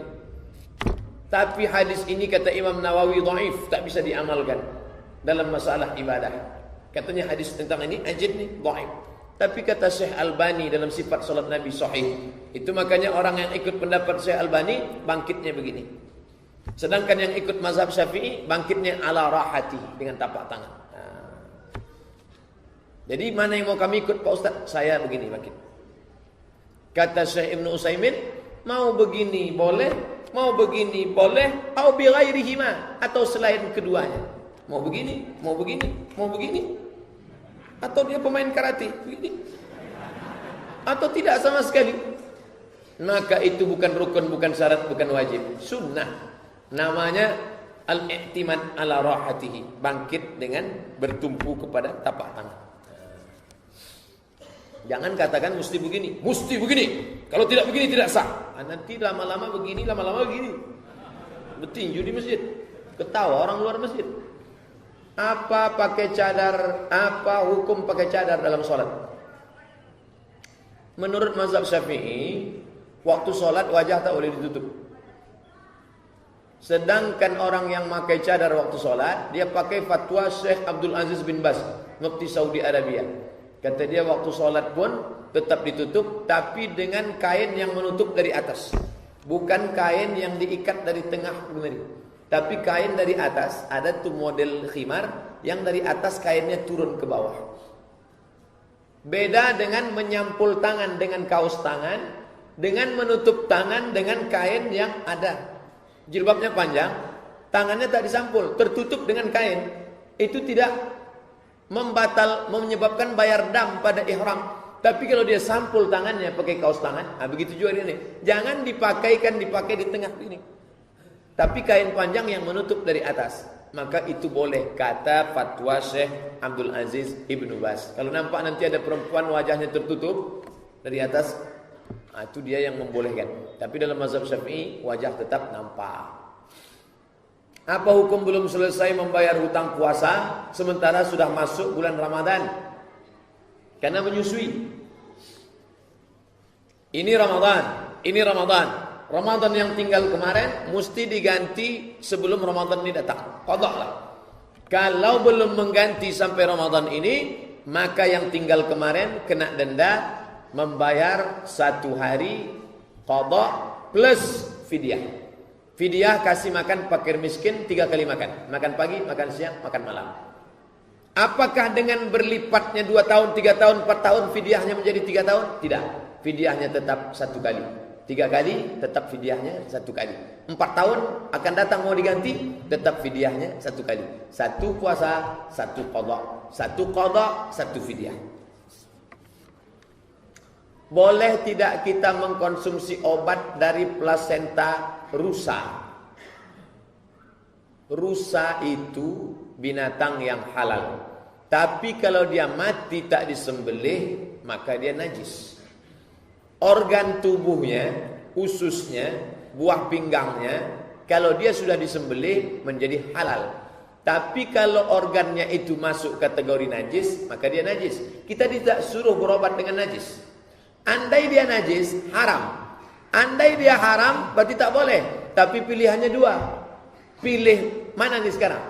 Tapi hadis ini kata Imam Nawawi dhaif, tak bisa diamalkan dalam masalah ibadah. Katanya hadis tentang ini ajin nih dhaif. Tapi kata Syekh Albani dalam sifat salat Nabi sahih. Itu makanya orang yang ikut pendapat Syekh Albani bangkitnya begini. Sedangkan yang ikut mazhab Syafi'i bangkitnya ala rahati dengan tapak tangan. Jadi mana yang mau kami ikut Pak Ustaz? Saya begini bangkit. Kata Syekh Ibnu Utsaimin, mau begini boleh, mau begini boleh, atau bi ghairihima, atau selain keduanya. Mau begini, mau begini, mau begini. Atau dia pemain karate, begini. Atau tidak sama sekali. Maka itu bukan rukun, bukan syarat, bukan wajib. Sunnah. Namanya al-i'timad ala rahatihi. Bangkit dengan bertumpu kepada tapak tangan. Jangan katakan mesti begini. Mesti begini. Kalau tidak begini tidak sah. Nanti lama-lama begini, lama-lama begini. Bertinju di masjid. Ketawa orang luar masjid. Apa pakai cadar? Apa hukum pakai cadar dalam sholat? Menurut mazhab Syafi'i, waktu sholat wajah tak boleh ditutup. Sedangkan orang yang pakai cadar waktu sholat, dia pakai fatwa Syekh Abdul Aziz bin Baz, mufti Saudi Arabia. Kata dia waktu sholat pun tetap ditutup, tapi dengan kain yang menutup dari atas, bukan kain yang diikat dari tengah kemari. Tapi kain dari atas, ada tuh model khimar yang dari atas kainnya turun ke bawah. Beda dengan menyampul tangan dengan kaos tangan, dengan menutup tangan dengan kain yang ada jilbabnya panjang, tangannya tak disampul, tertutup dengan kain. Itu tidak menyebabkan bayar dam pada ihram. Tapi kalau dia sampul tangannya pakai kaos tangan, begitu juga ini. Jangan dipakai di tengah ini. Tapi kain panjang yang menutup dari atas, maka itu boleh, kata fatwa Syekh Abdul Aziz Ibnu Baz. Kalau nampak nanti ada perempuan wajahnya tertutup dari atas, itu dia yang membolehkan. Tapi dalam mazhab Syafi'i wajah tetap nampak. Apa hukum belum selesai membayar hutang puasa sementara sudah masuk bulan Ramadan? Karena menyusui. Ini Ramadan. Ramadan yang tinggal kemarin mesti diganti sebelum Ramadan ini datang. Qadha lah. Kalau belum mengganti sampai Ramadan ini, maka yang tinggal kemarin kena denda membayar 1 hari qadha plus fidyah. Fidyah kasih makan fakir miskin 3 kali makan. Makan pagi, makan siang, makan malam. Apakah dengan berlipatnya 2 tahun, 3 tahun, 4 tahun fidyahnya menjadi 3 tahun? Tidak. Fidyahnya tetap 1 kali. 3 kali tetap fidyahnya 1 kali. 4 tahun akan datang mau diganti, tetap fidyahnya 1 kali. 1 puasa, 1 qadha. 1 qadha, 1 fidyah. Boleh tidak kita mengkonsumsi obat dari plasenta rusa? Rusa itu binatang yang halal. Tapi kalau dia mati tak disembelih, maka dia najis. Organ tubuhnya, ususnya, buah pinggangnya, kalau dia sudah disembelih menjadi halal. Tapi kalau organnya itu masuk kategori najis, maka dia najis. Kita tidak suruh berobat dengan najis. Andai dia najis, haram. Andai dia haram, berarti tak boleh. Tapi pilihannya dua. Pilih mana nih sekarang?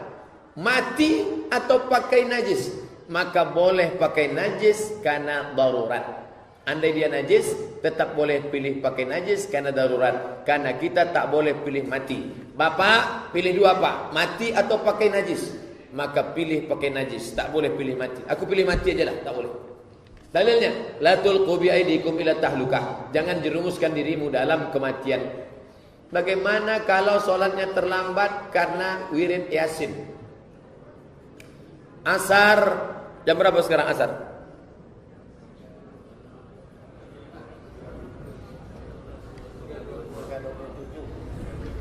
Mati atau pakai najis? Maka boleh pakai najis karena darurat. Andai dia najis, tetap boleh pilih pakai najis karena darurat. Karena kita tak boleh pilih mati. Bapak, pilih dua pak, mati atau pakai najis? Maka pilih pakai najis, tak boleh pilih mati. Aku pilih mati aja lah, tak boleh. Dalilnya, la tulqu bi aidikum ila tahlukah. Jangan jerumuskan dirimu dalam kematian. Bagaimana kalau sholatnya terlambat karena wirid Yasin? Asar, jam berapa sekarang asar?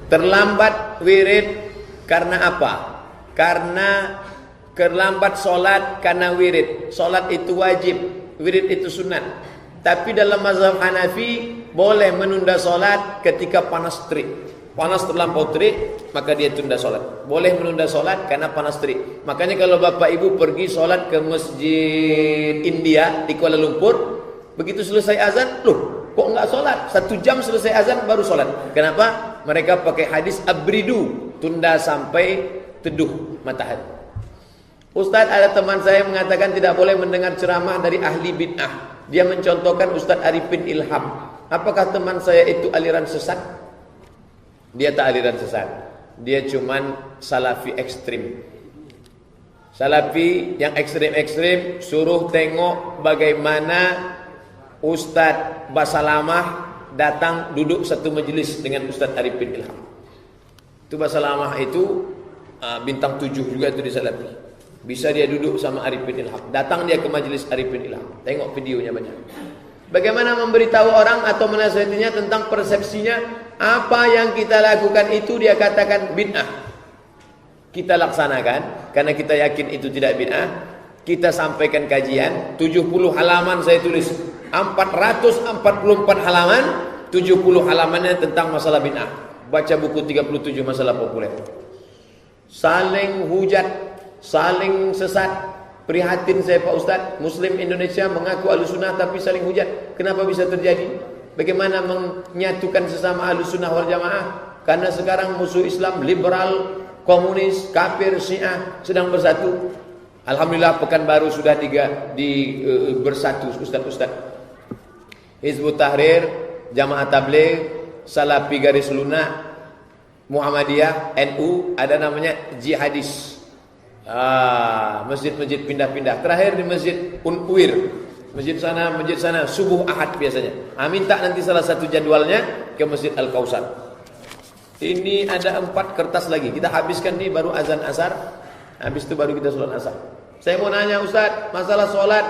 Terlambat wirid karena apa? Karena terlambat sholat karena wirid. Sholat itu wajib, wirid itu sunat. Tapi dalam mazhab Hanafi boleh menunda sholat ketika panas terik. Panas terlampau terik, maka dia tunda sholat. Boleh menunda sholat karena panas terik. Makanya kalau bapak ibu pergi sholat ke masjid India di Kuala Lumpur, begitu selesai azan, loh kok enggak sholat? 1 jam selesai azan baru sholat. Kenapa? Mereka pakai hadis abridu, tunda sampai teduh matahari. Ustaz, ada teman saya mengatakan tidak boleh mendengar ceramah dari ahli bid'ah. Dia mencontohkan Ustaz Arifin Ilham. Apakah teman saya itu aliran sesat? Dia tak aliran sesat. Dia cuman salafi ekstrim. Salafi yang ekstrim-ekstrim, suruh tengok bagaimana Ustaz Basalamah datang duduk satu majelis dengan Ustaz Arifin Ilham. Itu Basalamah itu bintang 7 juga itu di salafi. Bisa dia duduk sama Arifin Ilham. Datang dia ke majelis Arifin Ilham. Tengok videonya banyak. Bagaimana memberitahu orang atau menasihatinya tentang persepsinya. Apa yang kita lakukan itu dia katakan bid'ah. Kita laksanakan karena kita yakin itu tidak bid'ah. Kita sampaikan kajian 70 halaman saya tulis. 444 halaman, 70 halamannya tentang masalah bid'ah. Baca buku 37 masalah populer. Saling hujat, saling sesat. Prihatin saya Pak Ustaz, Muslim Indonesia mengaku Ahlussunnah tapi saling hujat. Kenapa bisa terjadi? Bagaimana menyatukan sesama Ahlussunnah wal Jamaah? Karena sekarang musuh Islam, liberal, komunis, kafir, Syiah sedang bersatu. Alhamdulillah Pekanbaru sudah bersatu ustaz-ustaz. Hizbut Tahrir, Jamaah Tabligh, Salafi garis lunak, Muhammadiyah, NU, ada namanya jihadis. Masjid-masjid pindah-pindah. Terakhir di Masjid Unwir. Masjid sana, subuh Ahad biasanya. Minta nanti salah satu jadwalnya ke Masjid Al-Kausar. Ini ada 4 kertas lagi. Kita habiskan nih baru azan asar. Habis itu baru kita sholat asar. Saya mau nanya Ustaz, masalah sholat.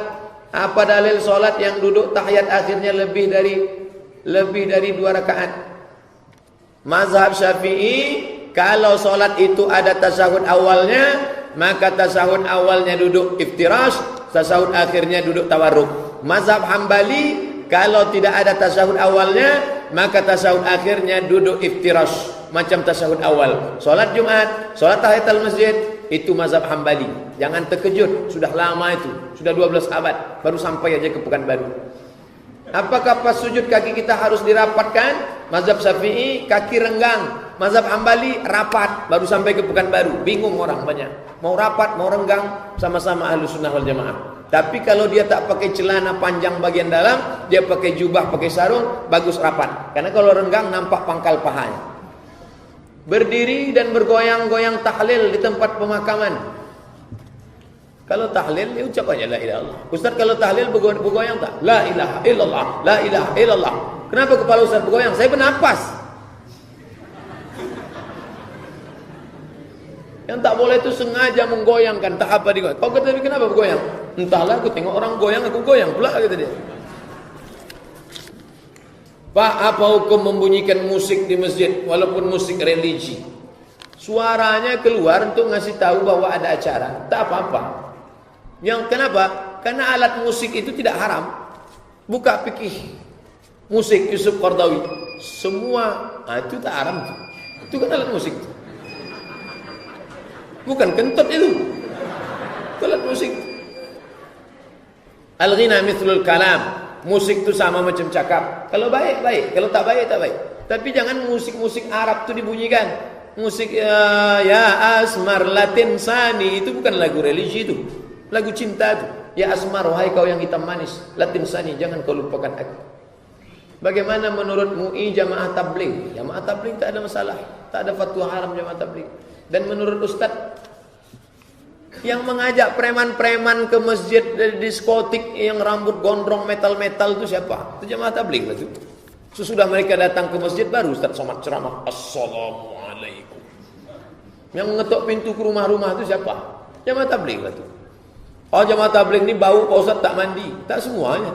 Apa dalil sholat yang duduk tahiyat akhirnya lebih dari 2 rakaat? Mazhab Syafi'i, kalau sholat itu ada tasyahud awalnya, maka tasyahud awalnya duduk iftirash, tasyahud akhirnya duduk tawarruk. Mazhab Hambali, kalau tidak ada tasyahud awalnya, maka tasyahud akhirnya duduk iftirash, macam tasyahud awal. Sholat Jumat, sholat tahiyatul masjid, itu mazhab Hambali. Jangan terkejut, sudah lama itu, sudah 12 abad, baru sampai aja ke Pekanbaru. Apakah pas sujud kaki kita harus dirapatkan? Mazhab Syafi'i kaki renggang, mazhab Hambali rapat, baru sampai ke Pekanbaru. Bingung orang banyak, mau rapat mau renggang, sama-sama Ahlussunnah wal Jamaah. Tapi kalau dia tak pakai celana panjang bagian dalam, dia pakai jubah, pakai sarung, bagus rapat. Karena kalau renggang nampak pangkal pahanya. Berdiri dan bergoyang-goyang tahlil di tempat pemakaman. Kalau tahlil, ya ucap aja la ilaha illallah. Ustaz kalau tahlil bergoyang tak? La ilaha illallah, la ilaha illallah. Kenapa kepala Ustaz bergoyang? Saya bernapas. Yang tak boleh itu sengaja menggoyangkan, tak apa digoyang. Kau kata kenapa bergoyang? Entahlah, aku tengok orang goyang, aku goyang pula kata dia. Pak, apa hukum membunyikan musik di masjid walaupun musik religi? Suaranya keluar untuk ngasih tahu bahwa ada acara, tak apa-apa. Yang kenapa? Karena alat musik itu tidak haram. Buka fikih musik Yusuf Qardawi, semua itu tak haram. Itu kan alat musik. Bukan kentut itu. Itu alat musik. Al-ghina mithlul kalam. Musik itu sama macam cakap. Kalau baik, baik. Kalau tak baik, tak baik. Tapi jangan musik-musik Arab itu dibunyikan. Musik ya asmar latin sani. Itu bukan lagu religi itu. Lagu cinta itu. Ya asmar, wahai kau yang hitam manis. Latin sani, jangan kau lupakan aku. Bagaimana menurut MUI jamaah tabligh? Jamaah tabligh tak ada masalah. Tak ada fatwa haram jamaah tabligh. Dan menurut Ustaz, yang mengajak preman-preman ke masjid diskotik yang rambut gondrong metal-metal itu siapa? Itu jamaah tabligh lah itu. Sesudah mereka datang ke masjid baru Ustaz somad ceramah, Assalamualaikum. Yang ngetok pintu ke rumah-rumah itu siapa? Jamaah tabligh lah itu. Oh, jamaah tabligh ini bau Pak Ustaz tak mandi. Tak semuanya.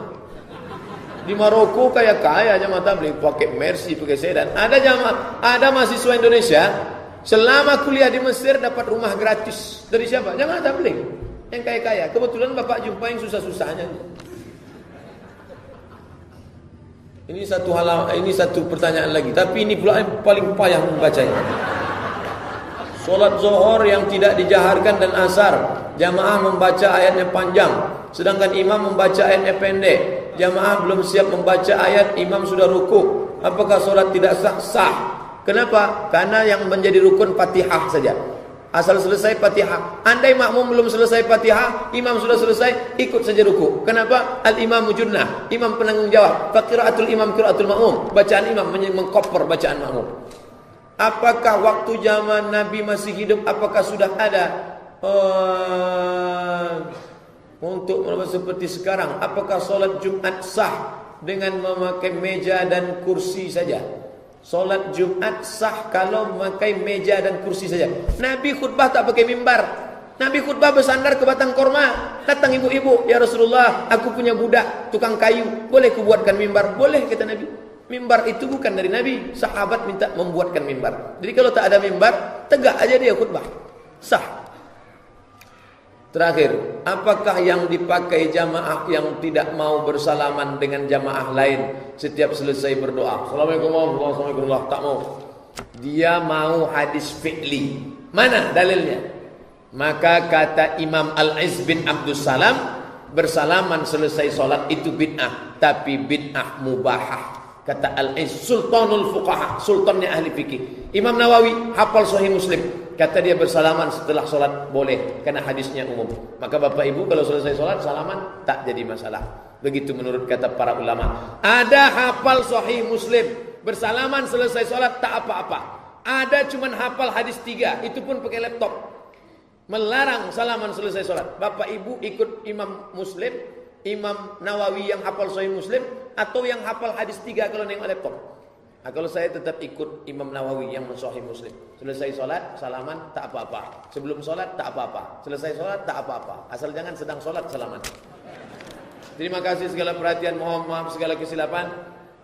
Di Maroko kaya-kaya jamaah tabligh, pakai Mercy, pakai sedan. Ada mahasiswa Indonesia selama kuliah di Mesir dapat rumah gratis. Dari siapa? Jamaah tabligh. Yang kaya-kaya. Kebetulan Bapak jumpa yang susah-susahnya. Ini satu pertanyaan lagi. Tapi ini pula yang paling payah membacanya. Solat zuhur yang tidak dijaharkan dan asar, jamaah membaca ayatnya panjang, sedangkan imam membaca ayatnya pendek. Jamaah belum siap membaca ayat, imam sudah rukuk. Apakah solat tidak sah? Sah. Kenapa? Karena yang menjadi rukun Fatihah saja. Asal selesai Fatihah. Andai makmum belum selesai Fatihah, imam sudah selesai, ikut saja ruku. Kenapa? Al-imamu junnah. Imam penanggung jawab. Faqiraatul imam qiraatul makmum. Bacaan imam mengkoper bacaan makmum. Apakah waktu zaman Nabi masih hidup, apakah sudah ada untuk seperti sekarang? Apakah solat Jumat sah dengan memakai meja dan kursi saja? Solat Jumat sah kalau memakai meja dan kursi saja. Nabi khutbah tak pakai mimbar. Nabi khutbah bersandar ke batang korma. Datang ibu-ibu, ya Rasulullah, aku punya budak tukang kayu, boleh kubuatkan mimbar? Boleh, kata Nabi. Mimbar itu bukan dari Nabi. Sahabat minta membuatkan mimbar. Jadi kalau tak ada mimbar, tegak aja dia khutbah. Sah. Terakhir, apakah yang dipakai jamaah yang tidak mau bersalaman dengan jamaah lain setiap selesai berdoa? Assalamualaikum warahmatullahi wabarakatuh. Tak mau. Dia mau hadis fi'li. Mana dalilnya? Maka kata Imam Al-Izz bin Abdus Salam, bersalaman selesai solat itu bid'ah, tapi bid'ah mubahah. Kata Al-Izz, sultanul fuqaha, sultannya ahli fikih. Imam Nawawi hafal Sahih Muslim, kata dia bersalaman setelah solat boleh, karena hadisnya umum. Maka Bapak Ibu kalau selesai solat salaman tak jadi masalah. Begitu menurut kata para ulama. Ada hafal Sahih Muslim, bersalaman selesai solat tak apa-apa. Ada cuman hafal hadis 3, itu pun pakai laptop. Melarang salaman selesai solat. Bapak Ibu ikut Imam Muslim, Imam Nawawi yang hafal Sahih Muslim, atau yang hafal hadis 3 kalau nengok laptop. Nah, kalau saya tetap ikut Imam Nawawi yang Sahih Muslim. Selesai solat, salaman, tak apa-apa. Sebelum solat, tak apa-apa. Selesai solat, tak apa-apa. Asal jangan sedang solat, salaman. Terima kasih segala perhatian. Mohon maaf segala kesilapan.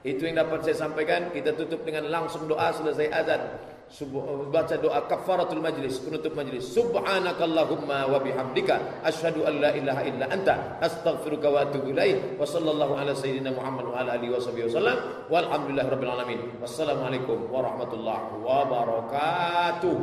Itu yang dapat saya sampaikan. Kita tutup dengan langsung doa selesai azan. Baca doa kafaratul majlis, penutup majlis. Subhanakallahumma wa bihamdika asyhadu an la ilaha illa anta astaghfiruka wa atubu ilaik. Wa sallallahu ala sayyidina Muhammad wa ala alihi washabihi wasallam. Walhamdulillahirabbil alamin. Wassalamualaikum warahmatullahi wabarakatuh.